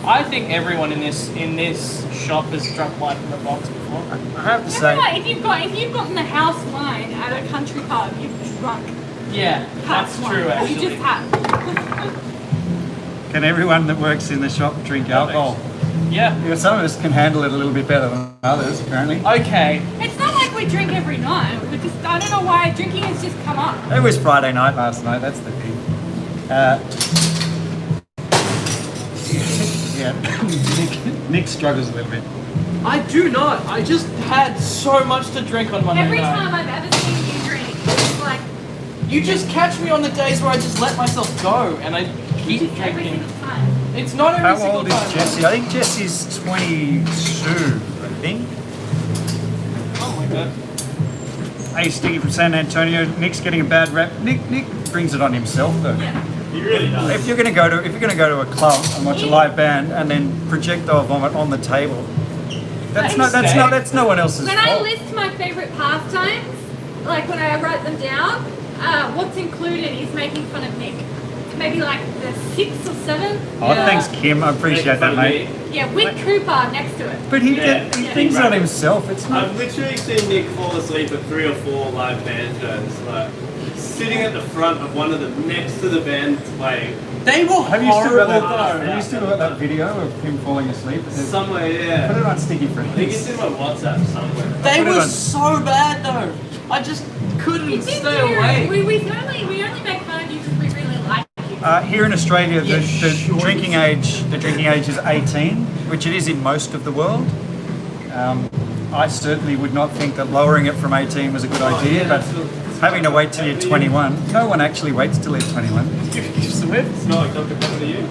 Speaker 3: I think everyone in this shop has drunk wine from a box before.
Speaker 1: I have to say,
Speaker 2: If you've gotten the house wine at a country pub, you've drunk
Speaker 3: Yeah,
Speaker 2: house
Speaker 3: that's
Speaker 2: wine.
Speaker 3: true actually.
Speaker 2: You just have.
Speaker 1: can everyone that works in the shop drink alcohol?
Speaker 3: Yeah.
Speaker 1: Yeah, some of us can handle it a little bit better than others, apparently.
Speaker 3: Okay.
Speaker 2: It's not like we drink every night. We just, I don't know why drinking has just come up.
Speaker 1: It was Friday night last night, that's the thing. Yeah, Nick struggles a little bit.
Speaker 3: I do not. I just had so much to drink on Monday
Speaker 2: Every
Speaker 3: night.
Speaker 2: time I've ever seen you drink, it's like
Speaker 3: You just catch me on the days where I just let myself go and I keep
Speaker 2: every
Speaker 3: drinking.
Speaker 2: single time.
Speaker 3: It's not every
Speaker 1: How
Speaker 3: single
Speaker 1: old
Speaker 3: time.
Speaker 1: is Jesse? I think Jesse's 22, I think.
Speaker 3: Oh my god.
Speaker 1: Hey, Sticky from San Antonio. Nick's getting a bad rap. Nick brings it on himself though.
Speaker 2: Yeah.
Speaker 4: He really does.
Speaker 1: If you're gonna go to a club and watch a live band and then projectile vomit on the table, that's no one else's
Speaker 2: When I
Speaker 1: fault.
Speaker 2: list my favourite pastimes, like when I write them down, what's included is making fun of Nick. Maybe like the 6th or 7th.
Speaker 1: Oh, thanks, Kim. I appreciate that, mate.
Speaker 2: Yeah, with Cooper next to it.
Speaker 1: But he
Speaker 4: Yeah.
Speaker 1: thinks on himself. It's not.
Speaker 4: I've literally seen Nick fall asleep at 3 or 4 live band shows, like sitting at the front of one of them next to the band playing.
Speaker 3: They were
Speaker 1: Have you still got
Speaker 3: horrible
Speaker 1: that?
Speaker 3: though.
Speaker 1: Have you still got that video of him falling asleep?
Speaker 4: Somewhere,
Speaker 1: Put
Speaker 4: yeah.
Speaker 1: it on Sticky
Speaker 4: I think it's
Speaker 1: Friends.
Speaker 4: in my WhatsApp somewhere.
Speaker 3: They
Speaker 1: Put it
Speaker 3: were
Speaker 1: on.
Speaker 3: so bad though. I just couldn't
Speaker 2: It's
Speaker 3: stay
Speaker 2: weird.
Speaker 3: awake.
Speaker 2: We only make fun of you because we really like you.
Speaker 1: Here in Australia,
Speaker 3: Yeah,
Speaker 1: the
Speaker 3: sure.
Speaker 1: drinking age is 18, which it is in most of the world. I certainly would not think that lowering it from 18 was a good idea, but having to wait till you're 21, no one actually waits till they're 21.
Speaker 3: Gives the whip.
Speaker 4: It's not like Dr. Pepper to you.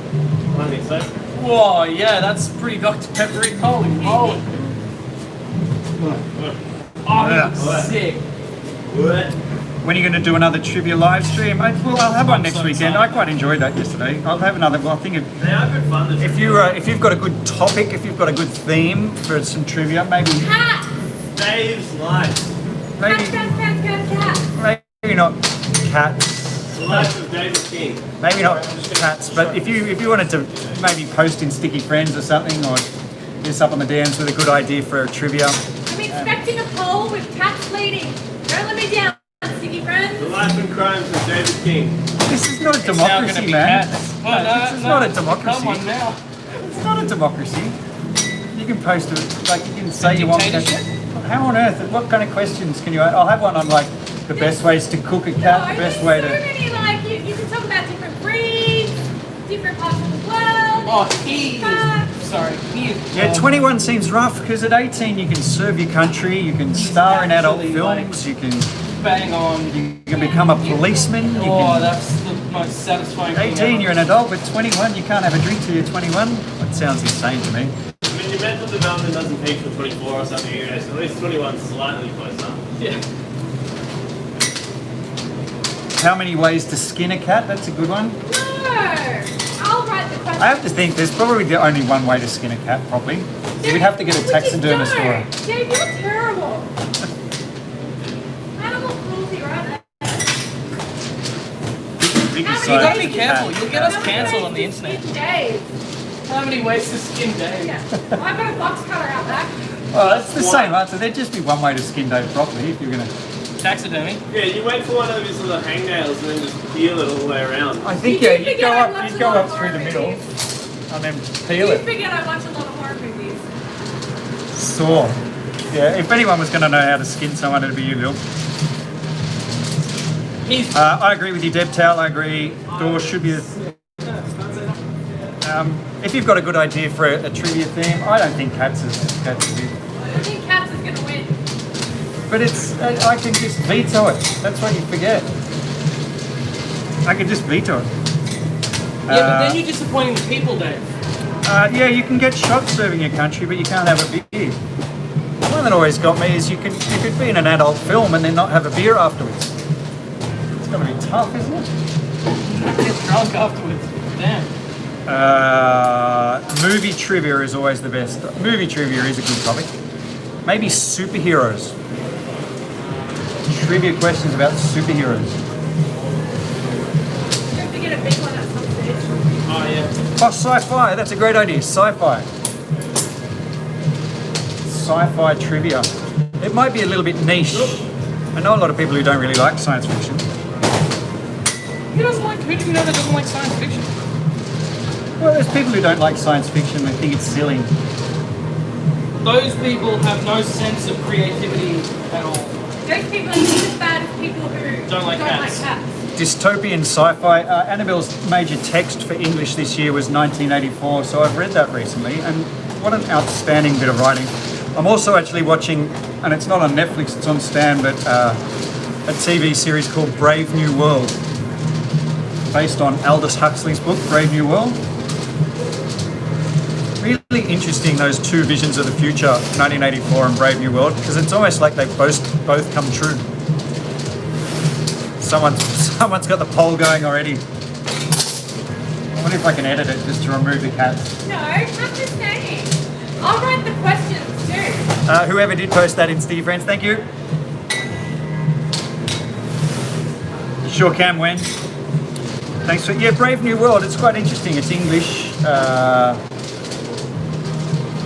Speaker 4: I don't think so.
Speaker 3: Whoa, yeah, that's pretty Dr. Peppery. Holy moly. Oh,
Speaker 1: Yeah.
Speaker 3: sick.
Speaker 4: What?
Speaker 1: When are you going to do another trivia live stream? I'll have one next weekend. I quite enjoyed that yesterday. I'll have another. Well, I think
Speaker 4: They are good fun. the
Speaker 1: if you've got a good topic, if you've got a good theme for some trivia, maybe
Speaker 2: Cat!
Speaker 4: Dave's life.
Speaker 1: maybe not cats.
Speaker 4: The life of David King.
Speaker 1: Maybe not cats, but if you wanted to maybe post in Sticky Friends or something, or do something on the DMs with a good idea for a trivia.
Speaker 2: I'm expecting a poll with cats leading. Don't let me down, sticky
Speaker 4: The
Speaker 2: friends.
Speaker 4: life and crimes of David King.
Speaker 1: This is not a
Speaker 3: It's now going to
Speaker 1: democracy,
Speaker 3: be
Speaker 1: man.
Speaker 3: cats.
Speaker 1: No, this is not a democracy.
Speaker 3: Come on now.
Speaker 1: It's not a democracy. You can post it, like you can say you want.
Speaker 3: Dictatorship?
Speaker 1: How on earth? What kind of questions can you? I'll have one on like the best ways to cook a cat, the best way
Speaker 2: there's so
Speaker 1: to.
Speaker 2: many, like, you can talk about different breeds, different parts of the world.
Speaker 3: Oh, he is. Sorry, he is.
Speaker 1: Yeah, 21 seems rough because at 18 you can serve your country, you can star in adult
Speaker 3: actually,
Speaker 1: films, you can
Speaker 3: Bang on.
Speaker 1: become a policeman. You
Speaker 3: Oh,
Speaker 1: can,
Speaker 3: that's the most satisfying thing
Speaker 1: 18
Speaker 3: ever.
Speaker 1: you're an adult, but 21 you can't have a drink till you're 21. That sounds insane to me.
Speaker 4: I mean, your mental development doesn't peak till 24 or something anyway, so at least 21's slightly closer.
Speaker 3: Yeah.
Speaker 1: How many ways to skin a cat? That's a good one.
Speaker 2: No! I'll write the question.
Speaker 1: I have to think there's probably the only one way to skin a cat, probably. We'd have to get a taxidermist for it.
Speaker 2: Dave, you're terrible. Animal cruelty right there.
Speaker 1: Big
Speaker 2: How
Speaker 1: size
Speaker 2: many
Speaker 3: gotta be
Speaker 2: ways-
Speaker 3: careful, you'll get us
Speaker 2: how many
Speaker 3: cancelled on the
Speaker 2: ways to
Speaker 3: internet.
Speaker 2: skin Dave?
Speaker 3: How many ways to skin Dave?
Speaker 2: Yeah. I've got a box cutter out back.
Speaker 1: Oh, that's the same answer. There'd just be one way to skin Dave properly if you're going to...
Speaker 3: Taxidermy.
Speaker 4: Yeah, you wait for one of his little hangnails and then just peel it all the way around.
Speaker 1: I think,
Speaker 2: Did you
Speaker 1: you'd
Speaker 2: forget
Speaker 1: go
Speaker 2: I
Speaker 1: up,
Speaker 2: watch
Speaker 1: you'd
Speaker 2: a
Speaker 1: go
Speaker 2: lot
Speaker 1: up
Speaker 2: of
Speaker 1: through the
Speaker 2: horror
Speaker 1: middle
Speaker 2: movies?
Speaker 1: and then peel
Speaker 2: You
Speaker 1: it.
Speaker 2: forget I watch a lot of horror movies.
Speaker 1: Saw. Yeah, if anyone was going to know how to skin someone, it'd be you, Lil.
Speaker 3: He's
Speaker 1: I agree with you, Deb Towel. I agree. Door should be... if you've got a good idea for a trivia theme, I don't think cats is good.
Speaker 2: I think Cats is gonna win.
Speaker 1: But it's... I can just veto it. That's what you forget. I can just veto it.
Speaker 3: yeah, but then you're disappointing the people, Dave.
Speaker 1: Yeah, you can get shot serving your country, but you can't have a beer. One that always got me is you could be in an adult film and then not have a beer afterwards. It's got to be tough, isn't it?
Speaker 3: Get drunk afterwards. Damn.
Speaker 1: Movie trivia is always the best. Movie trivia is a good topic. Maybe superheroes. Trivia questions about superheroes.
Speaker 2: Don't forget a big one at some stage.
Speaker 3: Oh yeah.
Speaker 1: Oh, sci-fi. That's a great idea. Sci-fi. Sci-fi trivia. It might be a little bit niche. I know a lot of people who don't really like science fiction.
Speaker 3: Who doesn't like? Who do you know that doesn't like science fiction?
Speaker 1: Well, there's people who don't like science fiction and think it's silly.
Speaker 3: Those people have no sense of creativity at all.
Speaker 2: Those people are just as bad as people who
Speaker 3: Don't like cats.
Speaker 1: Dystopian sci-fi. Annabelle's major text for English this year was 1984, so I've read that recently, and what an outstanding bit of writing. I'm also actually watching, and it's not on Netflix, it's on Stan, but a TV series called Brave New World, based on Aldous Huxley's book, Brave New World. Really interesting, those two visions of the future, 1984 and Brave New World, because it's almost like they've both come true. Someone's got the poll going already. I wonder if I can edit it just to remove the cats.
Speaker 2: No, I'm just saying. I'll write the questions too.
Speaker 1: Whoever did post that in Steve Friends, thank you. You sure can, Wen. Thanks for, yeah, Brave New World, it's quite interesting. It's English.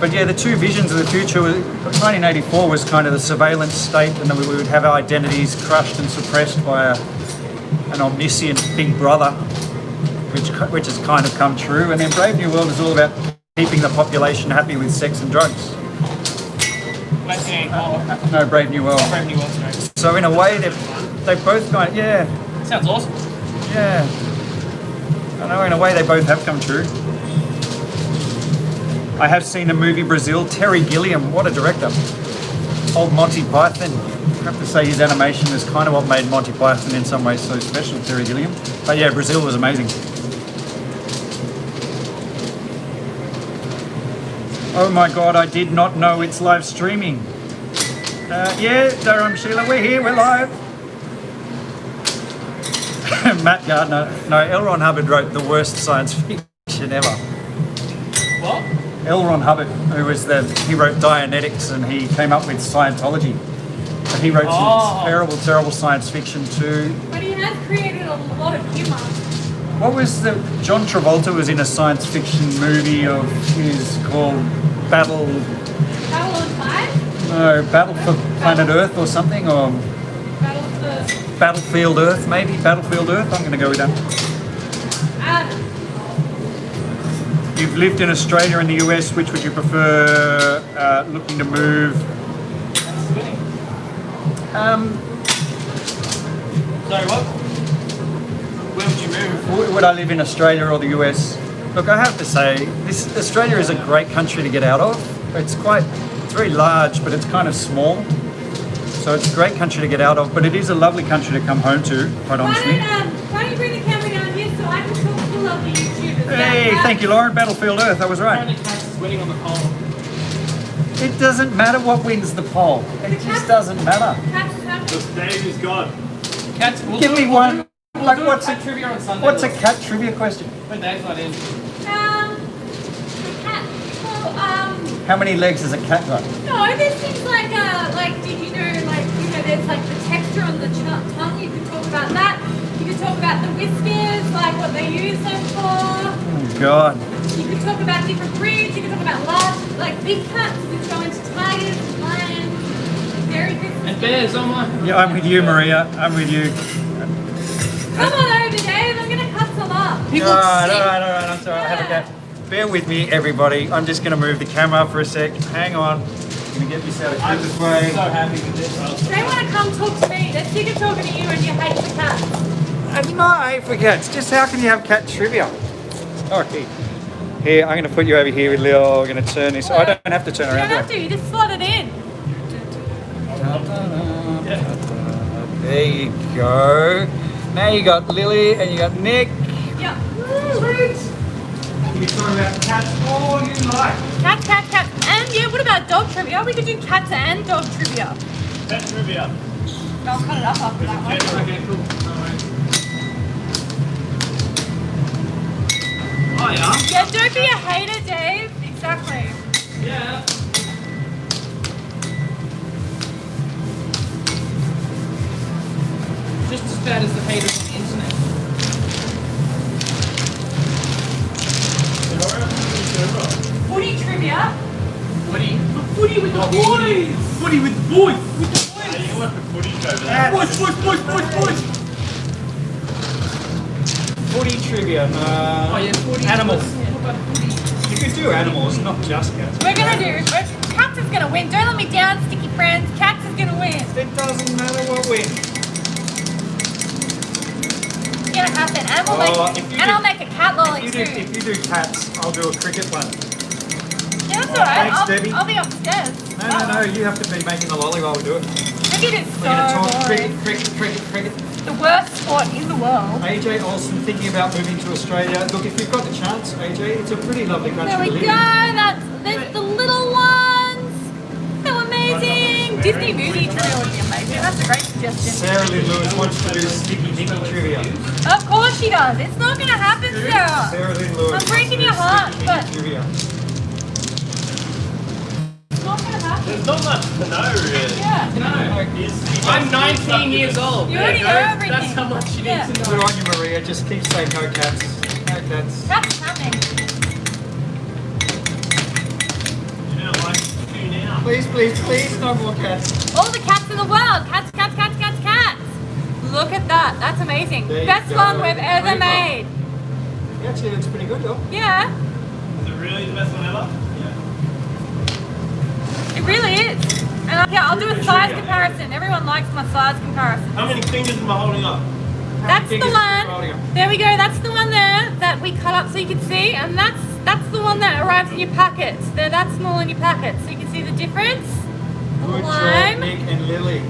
Speaker 1: But yeah, the two visions of the future, 1984 was kind of the surveillance state, and then we would have our identities crushed and suppressed by an omniscient big brother, which has kind of come true. And then Brave New World is all about keeping the population happy with sex and drugs. No, Brave New World.
Speaker 3: Brave New World, sorry.
Speaker 1: So in a way, they both kind of, yeah.
Speaker 3: Sounds awesome.
Speaker 1: Yeah. I know, in a way, they both have come true. I have seen a movie, Brazil. Terry Gilliam, what a director. Old Monty Python. I have to say his animation is kind of what made Monty Python in some ways so special, Terry Gilliam. But yeah, Brazil was amazing. Oh my God, I did not know it's live streaming. Yeah, Durham Sheila, we're here, we're live. Matt Gardner, no, L. Ron Hubbard wrote the worst science fiction ever.
Speaker 3: What?
Speaker 1: L. Ron Hubbard, he wrote Dianetics and he came up with Scientology. But he wrote some terrible science fiction too.
Speaker 2: But he has created a lot of humour.
Speaker 1: What was John Travolta was in a science fiction movie of his called
Speaker 2: Battle on Fire?
Speaker 1: No, Battle for Planet Earth or something, or
Speaker 2: Battle for...
Speaker 1: Battlefield Earth maybe? Battlefield Earth, I'm going to go with that. You've lived in Australia and the US, which would you prefer, looking to move?
Speaker 3: Sorry, what? Where would you move?
Speaker 1: Would I live in Australia or the US? Look, I have to say, Australia is a great country to get out of. It's very large, but it's kind of small. So it's a great country to get out of, but it is a lovely country to come home to, quite honestly.
Speaker 2: Why don't you bring the camera down here so I can talk to the lovely YouTubers?
Speaker 1: Hey, thank you, Lauren. Battlefield Earth, I was right.
Speaker 3: Apparently Cats is winning on the poll.
Speaker 1: It doesn't matter what wins the poll. It just doesn't matter.
Speaker 4: The stage is gone.
Speaker 3: Cats,
Speaker 1: Give me one. Like,
Speaker 3: what's a trivia on Sunday?
Speaker 1: What's a cat trivia question?
Speaker 3: When Dave's not in.
Speaker 2: The cat. Well,
Speaker 1: How many legs has a cat got?
Speaker 2: no, there's things like did you know, there's like the texture on the tongue. You could talk about that. You could talk about the whiskers, like what they use them for.
Speaker 1: Oh, God.
Speaker 2: You could talk about different breeds. You could talk about large, like big cats. You could go into tigers, lions, very big.
Speaker 3: And bears, oh my.
Speaker 1: Yeah, I'm with you, Maria. I'm with you.
Speaker 2: Come on over, Dave. I'm gonna cut some up.
Speaker 1: All right. I'm sorry. I had a cat. Bear with me, everybody. I'm just going to move the camera for a sec. Hang on. I'm going to get this out of this way.
Speaker 3: So happy with this.
Speaker 2: They want to come talk to me. They're sick of talking to you and you hate the cats.
Speaker 1: I'm not hate for cats. Just how can you have cat trivia? Okay. Here, I'm going to put you over here with Lil. We're going to turn this. I don't have to turn
Speaker 2: You
Speaker 1: around.
Speaker 2: don't have to. You just slot it in.
Speaker 1: There you go. Now you got Lily and you got Nick.
Speaker 2: Yep.
Speaker 1: Sweet. You're talking about cats all you like.
Speaker 2: Cat. And yeah, what about dog trivia? We could do cats and dog trivia.
Speaker 4: Pet trivia.
Speaker 2: I'll cut it up after that one.
Speaker 3: Okay, cool.
Speaker 4: Oh yeah.
Speaker 2: Yeah, don't be a hater, Dave. Exactly.
Speaker 4: Yeah.
Speaker 3: Just as bad as the haters on the internet.
Speaker 2: Footy trivia.
Speaker 3: Footy. Footy with the boys. Footy with the boys. With the
Speaker 4: Hey, you want the footage over there?
Speaker 3: boys. Boys.
Speaker 1: Footy trivia.
Speaker 3: Oh yeah, footy.
Speaker 1: Animals.
Speaker 3: Yeah, what about footy?
Speaker 1: You can do animals, not just cats.
Speaker 2: We're gonna do. Cats is gonna win. Don't let me down, sticky friends. Cats is gonna win.
Speaker 1: It doesn't matter what wins.
Speaker 2: You're gonna have to. And
Speaker 1: Oh,
Speaker 2: we'll
Speaker 1: if you
Speaker 2: and
Speaker 1: do-
Speaker 2: I'll make a cat lolly
Speaker 1: If
Speaker 2: too.
Speaker 1: you do cats, I'll do a cricket one.
Speaker 2: Yeah, that's alright.
Speaker 1: Thanks, Debbie.
Speaker 2: I'll be upstairs.
Speaker 1: No, you have to be making the lolly while we do it.
Speaker 2: Cricket is so
Speaker 1: We're gonna talk
Speaker 2: boring.
Speaker 1: cricket.
Speaker 2: The worst sport in the world.
Speaker 1: AJ Olsen thinking about moving to Australia. Look, if you've got the chance, AJ, it's a pretty lovely country
Speaker 2: There we
Speaker 1: to
Speaker 2: go.
Speaker 1: live in.
Speaker 2: There's the little ones. So amazing. Disney movie trivia would be amazing. That's a great suggestion.
Speaker 1: Sarah Lynn Lewis wants to do Sticky Nicky trivia.
Speaker 2: Of course she does. It's not gonna happen, Sarah.
Speaker 1: Sarah Lynn Lewis.
Speaker 2: I'm breaking
Speaker 1: wants to do
Speaker 2: your heart,
Speaker 1: Sticky
Speaker 2: but-
Speaker 1: Nicky trivia.
Speaker 2: It's not gonna happen.
Speaker 4: There's not much to know really.
Speaker 2: Yeah.
Speaker 3: No.
Speaker 4: It's-
Speaker 3: I'm 19 years old.
Speaker 2: You already know everything.
Speaker 3: That's how much you
Speaker 2: Yeah.
Speaker 3: need to
Speaker 1: Good
Speaker 3: know.
Speaker 1: on you, Maria. Just keep saying no cats. No cats.
Speaker 2: That's happening.
Speaker 4: You don't like to tune out.
Speaker 1: Please, no more cats.
Speaker 2: All the cats in the world. Cats. Look at that. That's amazing.
Speaker 1: There you
Speaker 2: Best
Speaker 1: go.
Speaker 2: one we've ever
Speaker 1: Creeper.
Speaker 2: made.
Speaker 1: It actually looks pretty good, though.
Speaker 2: Yeah,
Speaker 4: Is it really the best one ever? Yeah.
Speaker 2: it really is. And I'll do a size comparison. Everyone likes my size comparison.
Speaker 4: How many fingers am I holding up?
Speaker 2: That's the
Speaker 1: Fingers
Speaker 2: one.
Speaker 1: holding 'em.
Speaker 2: There we go. That's the one there that we cut up so you can see, and that's the one that arrives in your packets. They're that small in your packets, so you can see the difference.
Speaker 1: Good job,
Speaker 2: Lime.
Speaker 1: Nick and Lily.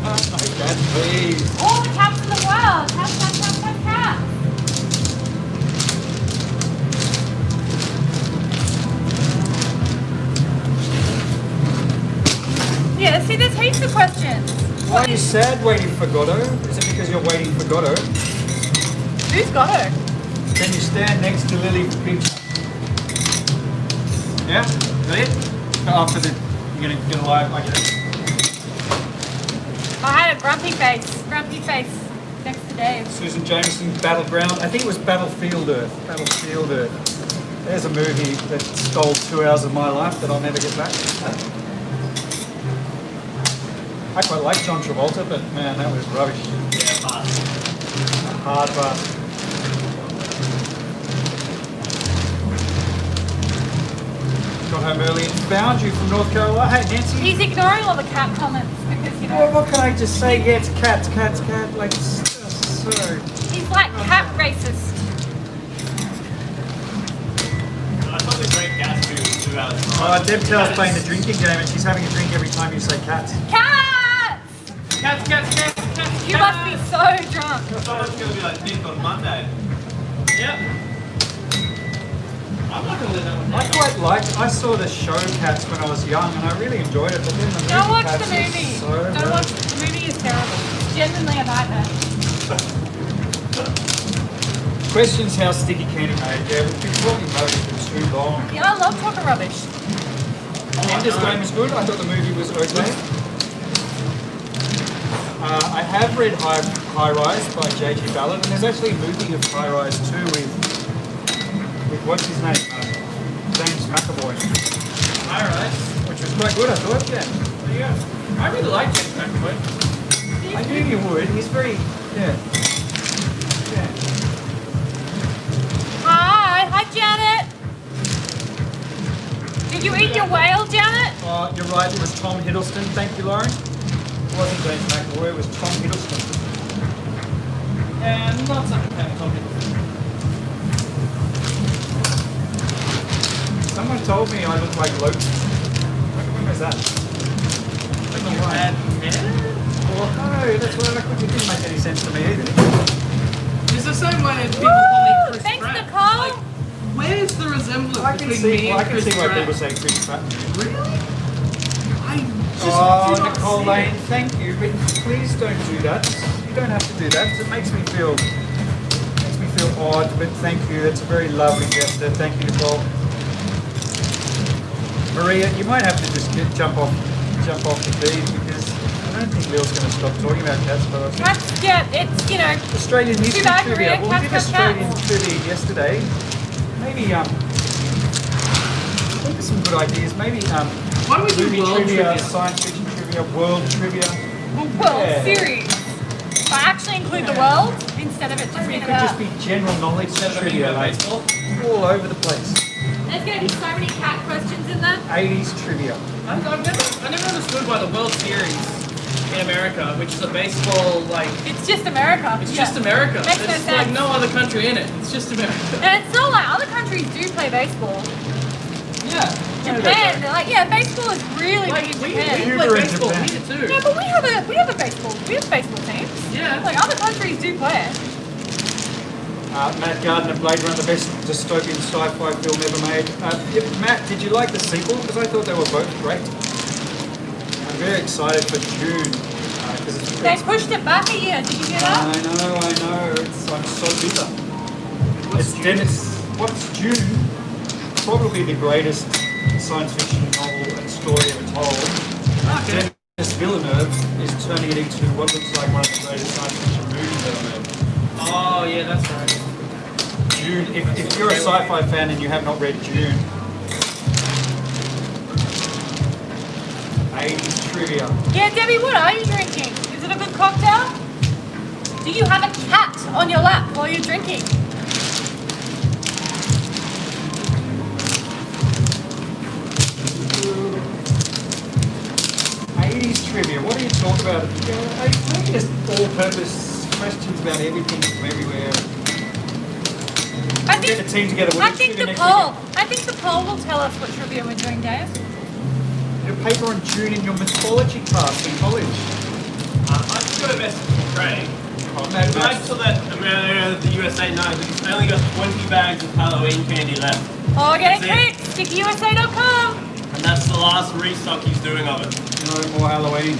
Speaker 1: No cats, please.
Speaker 2: All the cats in the world. Cats. Yeah, see, there's heaps of questions.
Speaker 1: Why are you sad waiting for Godot? Is it because you're waiting for Godot?
Speaker 2: Who's got her?
Speaker 1: Can you stand next to Lily for picture? Yeah? Is that it? After the... You're gonna lie like that?
Speaker 2: I had a grumpy face next to Dave.
Speaker 1: Susan Jameson's Battleground. I think it was Battlefield Earth. Battlefield Earth. There's a movie that stole 2 hours of my life that I'll never get back. I quite like John Travolta, but man, that was rubbish.
Speaker 4: Yeah, pass.
Speaker 1: A hard pass. Got home early and found you from North Carolina. Hey, Nancy.
Speaker 2: He's ignoring all the cat comments because, you
Speaker 1: Well,
Speaker 2: know,
Speaker 1: what can I just say? Yeah, it's cat. Like, it's just so...
Speaker 2: he's like cat racist.
Speaker 4: I thought the Great Gatsby was 2 hours long.
Speaker 1: Deb tells playing the drinking game and she's having a drink every time you say cats.
Speaker 2: Cats!
Speaker 3: Cats.
Speaker 2: You must be so drunk.
Speaker 4: Someone's gonna be like this on Monday.
Speaker 3: Yep. I'm not gonna let that one
Speaker 1: I quite liked. I saw the show Cats when I was young, and I really enjoyed it. But then the movie
Speaker 2: Don't watch
Speaker 1: Cats
Speaker 2: the movie.
Speaker 1: is so
Speaker 2: Don't
Speaker 1: bad.
Speaker 2: watch the movie. Is terrible. It's genuinely a nightmare.
Speaker 1: Questions how sticky can it made? Yeah, we've been talking rubbish for too long.
Speaker 2: Yeah, I love talking rubbish.
Speaker 1: Ender's Game was good. I thought the movie was okay. I have read High Rise by J.G. Ballard, and there's actually a movie of High Rise too with what's his name? James McAvoy,
Speaker 3: Alright.
Speaker 1: which was quite good. I thought. Yeah.
Speaker 3: There you go. I really like James McAvoy.
Speaker 1: I knew you would. He's very, yeah.
Speaker 2: Hi, Janet. Did you eat your whale, Janet?
Speaker 1: You're right. It was Tom Hiddleston. Thank you, Lauren. It wasn't James McAvoy. It was Tom Hiddleston.
Speaker 3: And not such a fan of Tom Hiddleston.
Speaker 1: Someone told me I look like Loki. When was that?
Speaker 3: Like a bad man?
Speaker 1: Well, no, that's what it didn't make any sense to me either.
Speaker 3: It's the same way as people call me
Speaker 2: Woo!
Speaker 3: Chris
Speaker 2: Thanks,
Speaker 3: Pratt.
Speaker 2: Nicole.
Speaker 3: Like, where's the resemblance
Speaker 1: I can
Speaker 3: between me
Speaker 1: see,
Speaker 3: and
Speaker 1: I can
Speaker 3: Chris
Speaker 1: see why
Speaker 3: Pratt?
Speaker 1: people say Chris Pratt.
Speaker 3: Really? I just
Speaker 1: Oh,
Speaker 3: do not
Speaker 1: Nicole
Speaker 3: see
Speaker 1: Lane,
Speaker 3: it.
Speaker 1: thank you, but please don't do that. You don't have to do that because it makes me feel feel odd, but thank you. That's a very lovely gesture. Thank you, Nicole. Maria, you might have to just jump off the feed because I don't think Lil's going to stop talking about cats. But I think
Speaker 2: Cats, yeah, it's, you know,
Speaker 1: Australian history
Speaker 2: bad,
Speaker 1: trivia.
Speaker 2: Maria.
Speaker 1: Well, we
Speaker 2: Cats,
Speaker 1: did
Speaker 2: cats,
Speaker 1: Australian
Speaker 2: cats.
Speaker 1: trivia yesterday. Maybe think of some good ideas. Maybe
Speaker 3: Why don't we do
Speaker 1: movie
Speaker 3: world trivia?
Speaker 1: science fiction trivia, world trivia.
Speaker 2: World
Speaker 1: Yeah.
Speaker 2: series. I actually include the world instead of it just
Speaker 1: Maybe
Speaker 2: being
Speaker 1: it could just
Speaker 2: about.
Speaker 1: be general knowledge trivia, like
Speaker 3: baseball.
Speaker 1: all over the place.
Speaker 2: There's going to be so many cat questions in there.
Speaker 1: 80s trivia.
Speaker 3: I never understood why the World Series in America, which is a baseball like
Speaker 2: It's just America.
Speaker 3: it's
Speaker 2: Yeah.
Speaker 3: just America.
Speaker 2: Makes no
Speaker 3: There's like
Speaker 2: sense.
Speaker 3: no other country in it. It's just America.
Speaker 2: And it's not like other countries do play baseball.
Speaker 3: Yeah.
Speaker 2: Japan, they're like, yeah, baseball is really
Speaker 3: Like
Speaker 2: big in
Speaker 3: we
Speaker 2: Japan.
Speaker 1: You
Speaker 3: play
Speaker 1: do in
Speaker 3: baseball
Speaker 1: Japan.
Speaker 3: here too.
Speaker 2: No, but we have a baseball teams.
Speaker 3: Yeah.
Speaker 2: Like other countries do play it.
Speaker 1: Matt Gardner, Blade Runner, the best dystopian sci-fi film ever made. Matt, did you like the sequel? Because I thought they were both great. I'm very excited for Dune. Because
Speaker 2: They pushed it back a year. Did you hear that?
Speaker 1: I know. I'm so bitter.
Speaker 3: What's
Speaker 1: It's Dennis. What's Dune? Probably the greatest science fiction novel and story ever told.
Speaker 3: Okay.
Speaker 1: Dennis Villeneuve is turning it into what looks like one of the greatest science fiction movies ever made.
Speaker 3: Oh yeah, that's right.
Speaker 1: Dune. If you're a sci-fi fan and you have not read Dune, 80s trivia.
Speaker 2: Yeah, Debbie, what are you drinking? Is it a good cocktail? Do you have a cat on your lap while you're drinking?
Speaker 1: Trivia. What do you talk about? Maybe just all-purpose questions about everything from everywhere.
Speaker 2: I
Speaker 1: Get the team together. We'll
Speaker 2: I
Speaker 1: do
Speaker 2: think
Speaker 1: trivia
Speaker 2: the
Speaker 1: next
Speaker 2: poll.
Speaker 1: weekend.
Speaker 2: I think the poll will tell us what trivia we're doing, Dave.
Speaker 1: Your paper on June in your mythology class in college.
Speaker 4: I've just got a message from Craig.
Speaker 1: Oh, Mad
Speaker 4: Can I
Speaker 1: Max.
Speaker 4: to let the USA know that he's only got 20 bags of Halloween candy left.
Speaker 2: Oh, we're getting
Speaker 4: That's
Speaker 2: quick. StickyUSA.com.
Speaker 4: And that's the last restock he's doing of it.
Speaker 1: No more Halloween.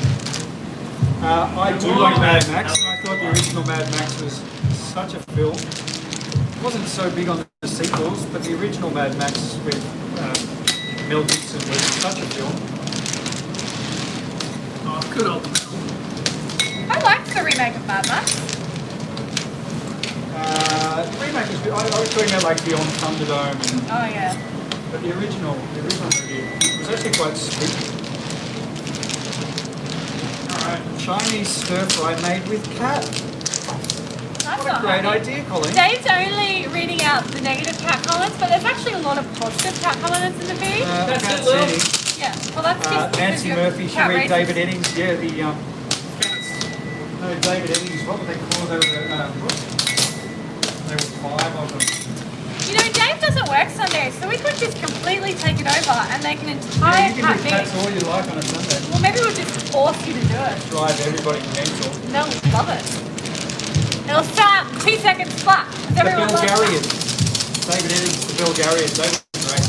Speaker 1: I do like Mad Max. I thought the original Mad Max was such a film. Wasn't so big on the sequels, but the original Mad Max with Mel Gibson was such a film.
Speaker 3: Oh, good old.
Speaker 2: I liked the remake of Mad Max.
Speaker 1: The remake was good. I was talking about like Beyond Thunderdome, and,
Speaker 2: Oh yeah.
Speaker 1: but the original movie was actually quite spooky. Alright, Chinese stir fry made with cat.
Speaker 2: That's
Speaker 1: What a
Speaker 2: not
Speaker 1: great
Speaker 2: happy.
Speaker 1: idea, Colleen.
Speaker 2: Dave's only reading out the negative cat comments, but there's actually a lot of positive cat comments in the feed.
Speaker 3: That's
Speaker 1: Cat
Speaker 3: it, Lil.
Speaker 1: City.
Speaker 2: Yeah. Well, that's just because
Speaker 1: Nancy
Speaker 2: you're
Speaker 1: Murphy, she
Speaker 2: cat
Speaker 1: read
Speaker 2: racist.
Speaker 1: David Eddings. Yeah, no, David Eddings. What were they called? There were 5 of them.
Speaker 2: You know, Dave doesn't work Sundays, so we could just completely take it over and make an
Speaker 1: Yeah,
Speaker 2: entire
Speaker 1: you can
Speaker 2: cat
Speaker 1: do cats
Speaker 2: feed.
Speaker 1: all you like on a Sunday.
Speaker 2: Well, maybe we'll just force you to do it.
Speaker 1: Drive everybody mental.
Speaker 2: They'll love it. It'll start 2 seconds flat.
Speaker 1: The
Speaker 2: Everyone loves it.
Speaker 1: Bulgarians. David Eddings, the Bulgarians. They were great. I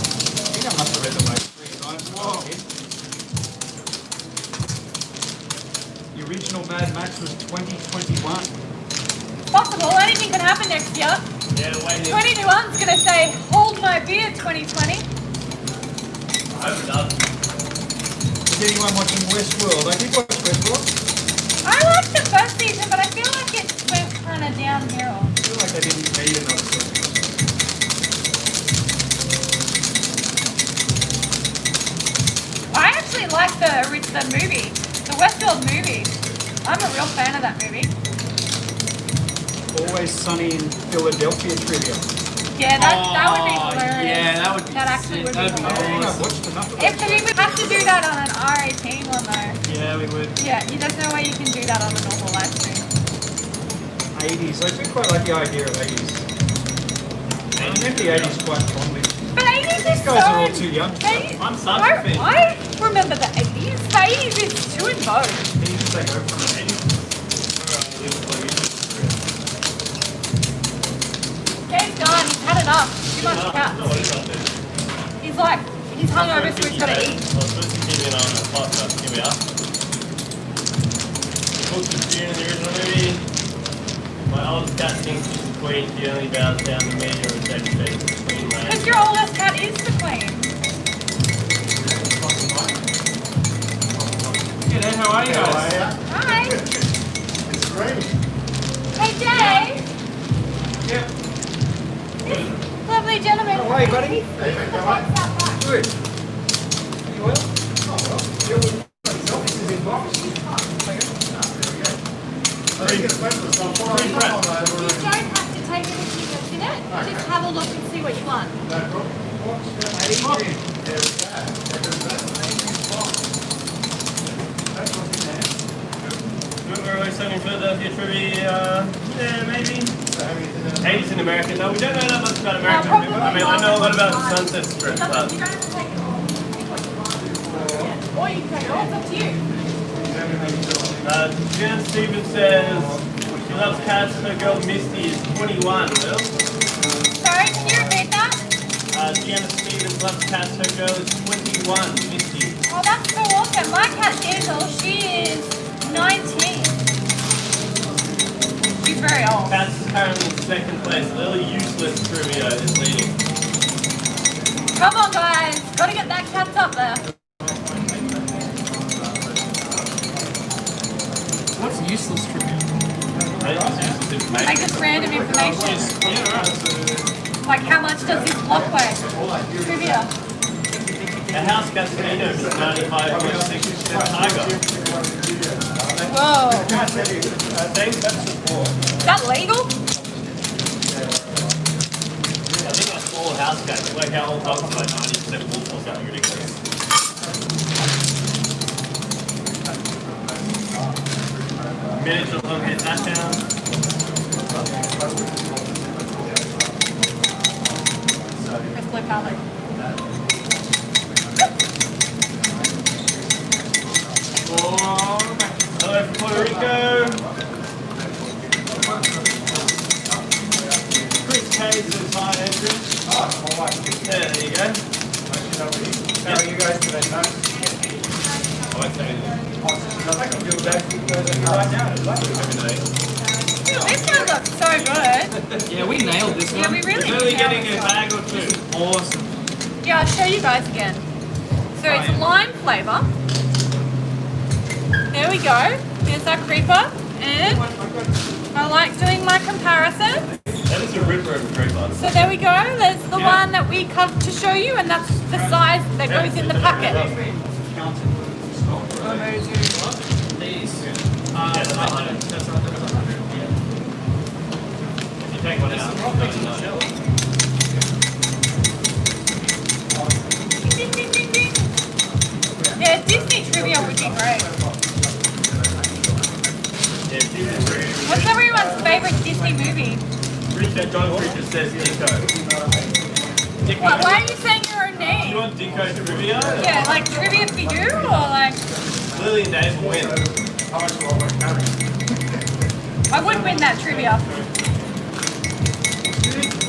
Speaker 1: think I must have read them like 3 times. Whoa. The original Mad Max was 2021.
Speaker 2: Possible. Anything can happen next year.
Speaker 4: Yeah, waiting.
Speaker 2: 2021's going to say, hold my beer, 2020.
Speaker 4: I hope it does.
Speaker 1: Is anyone watching Westworld? I did watch Westworld.
Speaker 2: I liked the first season, but I feel like it went kind of downhill.
Speaker 1: I feel like they didn't need another season.
Speaker 2: I actually like the movie, the Westworld movie. I'm a real fan of that movie.
Speaker 1: Always Sunny in Philadelphia trivia.
Speaker 2: Yeah, that would be
Speaker 4: Oh,
Speaker 2: hilarious.
Speaker 4: yeah, that would be
Speaker 2: That actually would be
Speaker 4: sick. That'd be
Speaker 1: I think
Speaker 2: hilarious.
Speaker 1: I've watched enough of
Speaker 2: If
Speaker 1: that.
Speaker 2: we would have to do that on an R18 one though.
Speaker 4: Yeah, we would.
Speaker 2: Yeah, there's no way you can do that on a normal live stream.
Speaker 1: 80s. I do quite like the idea of 80s. I remember the 80s quite fondly.
Speaker 2: But 80s is
Speaker 1: These guys
Speaker 2: so...
Speaker 1: are all too young.
Speaker 4: I'm such a fan.
Speaker 2: I remember the 80s. The 80s is too in vogue.
Speaker 1: Can you just take over from the 80s?
Speaker 2: Dave's gone. He's had enough. Too much cats.
Speaker 4: No, what is up there?
Speaker 2: He's like, he's hungover, so he's got to eat.
Speaker 4: I was supposed to give you an on the podcast. Here we are. Cooked the Dune in the original movie. My oldest cat thinks she's queen, she only bows down to me or a sex beast. Queen
Speaker 2: Because
Speaker 4: reigns.
Speaker 2: your oldest cat is the queen.
Speaker 3: G'day, how are you guys?
Speaker 2: Hi.
Speaker 5: It's great.
Speaker 2: Hey, Jay.
Speaker 3: Yeah.
Speaker 2: This lovely gentleman.
Speaker 1: How are you, buddy?
Speaker 2: He's the box out back.
Speaker 1: Good.
Speaker 3: You well?
Speaker 2: You don't have to take anything that's in it. Just have a look and see what you want.
Speaker 4: We're always talking Philadelphia trivia, yeah, maybe. 80s in America. No, we don't know that much about American
Speaker 2: probably
Speaker 4: people. I mean, I know a lot about the
Speaker 2: not.
Speaker 4: Sunset Strip,
Speaker 2: You don't
Speaker 4: but
Speaker 2: have to take it all. Pick what you want. Yeah. Or you can take it all. It's up to you.
Speaker 4: Jen Stevens says she loves cats. Her girl Misty is 21. Will?
Speaker 2: Sorry, can you repeat that?
Speaker 4: Gianna Stevens loves cats. Her girl is 21. Misty.
Speaker 2: Oh, that's so awesome. My cat Diesel, she is 19. She's very old.
Speaker 4: Cats is currently in second place. Lily Useless Trivia is leading.
Speaker 2: Come on, guys. Gotta get that cat up there.
Speaker 3: What's useless trivia?
Speaker 4: I think it's useless information.
Speaker 2: Like just random information.
Speaker 3: Yeah, right.
Speaker 2: Like how much does this block weigh? Trivia.
Speaker 4: A house casino is 95.6% tiger.
Speaker 2: Whoa.
Speaker 4: I think that's support.
Speaker 2: Is that legal?
Speaker 4: I think that's all house cats. Like how all dogs are like 90% wolf or something ridiculous. Miniature long head that down.
Speaker 2: Let's flip out like.
Speaker 4: Hello from Puerto Rico. Chris Hayes is my entrance. There you go.
Speaker 5: How are you guys today, man?
Speaker 4: I won't say anything.
Speaker 5: I can feel that right now. It's lovely.
Speaker 2: This guy looks so good.
Speaker 3: Yeah, we nailed this
Speaker 2: Yeah,
Speaker 3: one.
Speaker 2: we really
Speaker 4: It's only
Speaker 2: did.
Speaker 4: getting a bag or two.
Speaker 3: Awesome.
Speaker 2: Yeah, I'll show you guys again. So it's lime flavour. There we go. Here's our creeper. And I like doing my comparison.
Speaker 4: That is a ripper of a creeper.
Speaker 2: So there we go. There's the one that we cut to show you, and that's the size that goes in the packet.
Speaker 3: These.
Speaker 4: Yeah, that's 100.
Speaker 3: That's 100.
Speaker 4: If you take one out,
Speaker 2: Ding, ding, ding, ding. Yeah, Disney trivia would be great. What's everyone's favourite Disney movie?
Speaker 4: Richard John Richard says Dico.
Speaker 2: Why are you saying your own
Speaker 4: You
Speaker 2: name?
Speaker 4: want Dico trivia?
Speaker 2: Yeah, like trivia for you, or like
Speaker 4: Lily and Dave will win.
Speaker 2: I would win that trivia.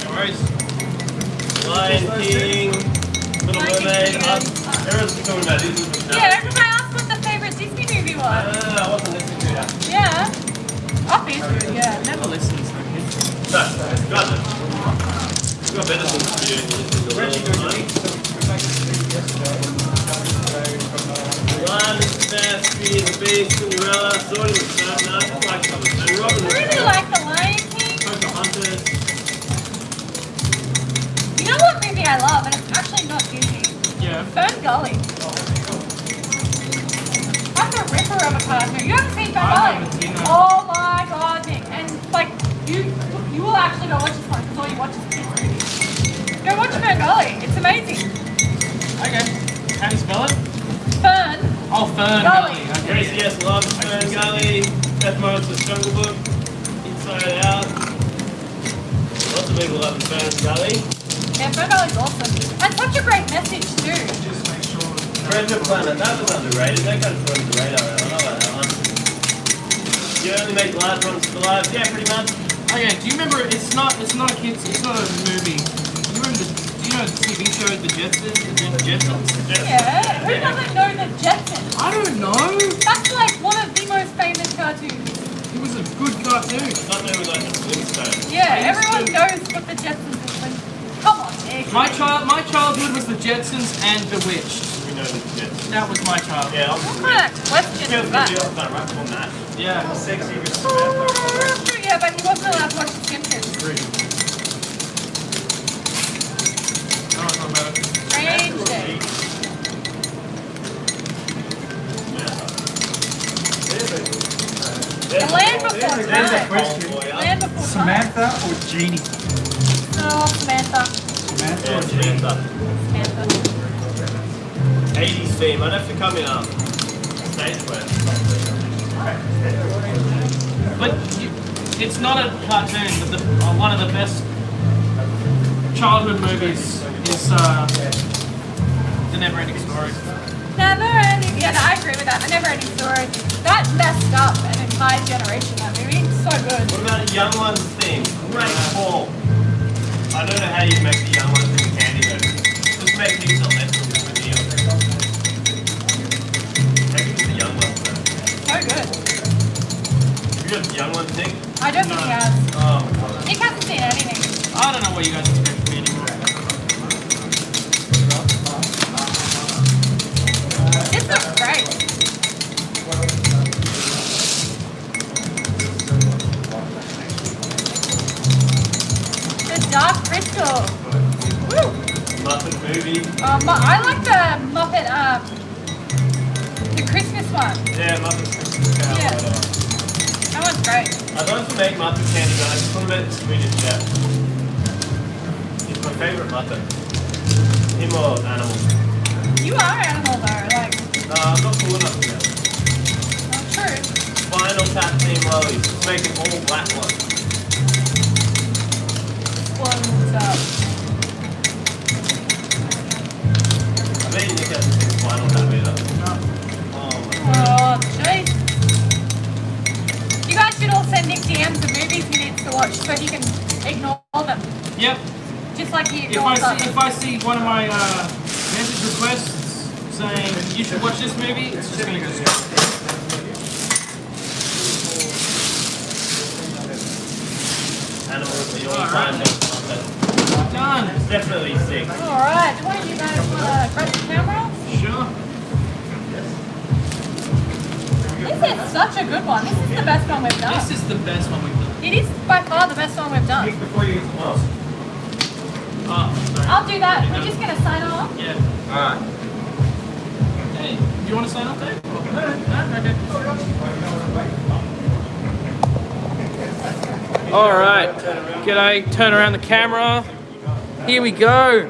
Speaker 4: No worries. Lion King, Little Mermaid, everyone's been talking about Disney.
Speaker 2: Yeah, everybody asked what the favourite Disney movie was.
Speaker 4: I wasn't listening to that.
Speaker 2: Yeah. Obviously, yeah.
Speaker 3: Never listens to me.
Speaker 4: So, got it. We've got better things to do than listen to Little Lion, Steph, Beauty and the Beast, Cinderella, Sword in the Stone, no, I like some of them. And Robin
Speaker 2: I
Speaker 4: Hood,
Speaker 2: really like The Lion King.
Speaker 4: Pocahontas.
Speaker 2: You know what movie I love, and it's actually not Disney?
Speaker 3: Yeah.
Speaker 2: Fern Gully. That's a ripper of a cartoon. You haven't seen Fern
Speaker 3: I
Speaker 2: Gully?
Speaker 3: haven't seen that.
Speaker 2: Oh my god, Nick. And like, you will actually go watch this one, because all you watch is kids movies. Go watch Fern Gully. It's amazing.
Speaker 3: Okay. How do you spell it?
Speaker 2: Fern.
Speaker 3: Oh, Fern
Speaker 2: Gully.
Speaker 3: Gully. Okay.
Speaker 4: Gracie S. loves Fern Gully. Beth Morris's Jungle Book. Inside Out. Lots of people love Fern Gully.
Speaker 2: Yeah, Fern Gully's awesome. And such a great message too.
Speaker 4: Treasure Planet, that was underrated. That got put on the radar. I don't know about that one. You only make large ones for life. Yeah, pretty much.
Speaker 3: Okay, do you remember, it's not a kids, it's not a movie. Do you know the TV show The Jetsons? The Jetsons?
Speaker 2: Yeah. Who doesn't know the Jetsons?
Speaker 3: I don't know.
Speaker 2: That's like one of the most famous cartoons.
Speaker 3: was a good cartoon.
Speaker 4: I thought they were like the Flintstones.
Speaker 2: Yeah, everyone knows what the Jetsons are like. Come on, Nick.
Speaker 3: My childhood was the Jetsons and Bewitched.
Speaker 4: We know the Jets.
Speaker 3: That was my childhood.
Speaker 4: Yeah,
Speaker 2: What kind of question
Speaker 4: Girls
Speaker 2: is
Speaker 4: with
Speaker 2: that?
Speaker 4: girls done right from that.
Speaker 3: Yeah.
Speaker 4: Sexy with Samantha.
Speaker 2: Yeah, but he wasn't allowed to watch The Simpsons.
Speaker 3: No, it's not better.
Speaker 2: Strange day. The land before
Speaker 1: There's a
Speaker 2: time.
Speaker 1: question.
Speaker 2: Land before time.
Speaker 1: Samantha or Jeannie?
Speaker 2: Oh, Samantha.
Speaker 1: Samantha
Speaker 4: Yeah,
Speaker 1: or Jeannie?
Speaker 4: Samantha.
Speaker 2: Samantha.
Speaker 4: 80s theme. I'd have to come in stage play.
Speaker 3: But it's not a cartoon, but one of the best childhood movies is The Never-Ending Story.
Speaker 2: Never ending. Yeah, no, I agree with that. The never ending story. That messed up an entire generation, that movie. It's so good.
Speaker 4: What about the young ones theme? Great call. I don't know how you make the young ones into candy version. Just make these a lesson with the Take it to the young ones though.
Speaker 2: So good.
Speaker 4: You got the young ones, Nick?
Speaker 2: I don't think he has.
Speaker 4: Oh my god.
Speaker 2: Nick hasn't seen anything.
Speaker 3: I don't know what you guys expect from me anymore.
Speaker 2: This looks great. The Dark Crystal. Woo!
Speaker 4: Muppet movie.
Speaker 2: I like the Muppet, the Christmas one.
Speaker 4: Yeah, Muppet Christmas Carol.
Speaker 2: Yeah.
Speaker 4: whatever.
Speaker 2: That one's great.
Speaker 4: I'd like to make Muppet candy, but I just want to make the Swedish chef. He's my favourite Muppet. Him or animal.
Speaker 2: You are animal though, like,
Speaker 4: No, I'm not cool enough for that.
Speaker 2: not true.
Speaker 4: Final Tap Team Lollies. Let's make it all black ones.
Speaker 2: One's up.
Speaker 4: I bet you Nick hasn't seen Final Tap either. Oh my god.
Speaker 2: Oh, jeez. You guys should all send Nick DMs of movies he needs to watch so he can ignore them.
Speaker 3: Yep.
Speaker 2: Just like he
Speaker 3: If
Speaker 2: ignores us.
Speaker 3: I see one of my message requests saying you should watch this movie, it's just gonna go straight.
Speaker 4: Animals, the all
Speaker 3: Alright.
Speaker 4: time Muppet.
Speaker 3: Done.
Speaker 4: It's definitely sick.
Speaker 2: Alright, do one of you guys want to grab the camera?
Speaker 3: Sure.
Speaker 2: This is such a good one. This is the best one we've done.
Speaker 3: This is the best one we've done.
Speaker 2: It is by far the best one we've done.
Speaker 1: Before you...
Speaker 3: Oh, sorry.
Speaker 2: I'll do that. We're just going to sign off.
Speaker 3: Yeah.
Speaker 1: Alright.
Speaker 3: Hey, do you want to sign off, Dave? No, okay. All right. G'day. Turn around the camera. Here we go.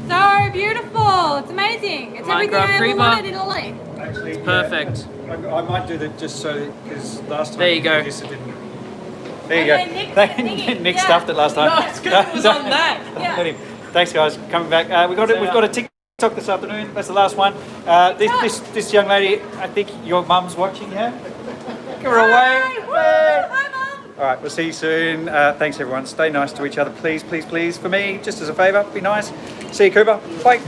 Speaker 2: So beautiful. It's amazing. It's everything
Speaker 3: Minecraft
Speaker 2: I ever
Speaker 3: Creeper.
Speaker 2: wanted in a life.
Speaker 1: Actually,
Speaker 3: Perfect.
Speaker 1: I might do that just so because last time
Speaker 3: There you go.
Speaker 1: we did this, it didn't. There you
Speaker 2: Okay,
Speaker 1: go.
Speaker 2: Nick-
Speaker 1: Nick
Speaker 2: Nick, yeah.
Speaker 1: stuffed it last time.
Speaker 3: No, it's 'cause it was on that.
Speaker 2: Yeah.
Speaker 1: Anyway, thanks guys, coming back. We've got a TikTok this afternoon. That's the last one. This young lady, I think your mum's watching. Yeah. Give her away.
Speaker 2: Hi, woo! Hi, Mum.
Speaker 1: All right, we'll see you soon. Thanks everyone. Stay nice to each other, please, please, please. For me, just as a favour, be nice. See you, Cooper. Bye.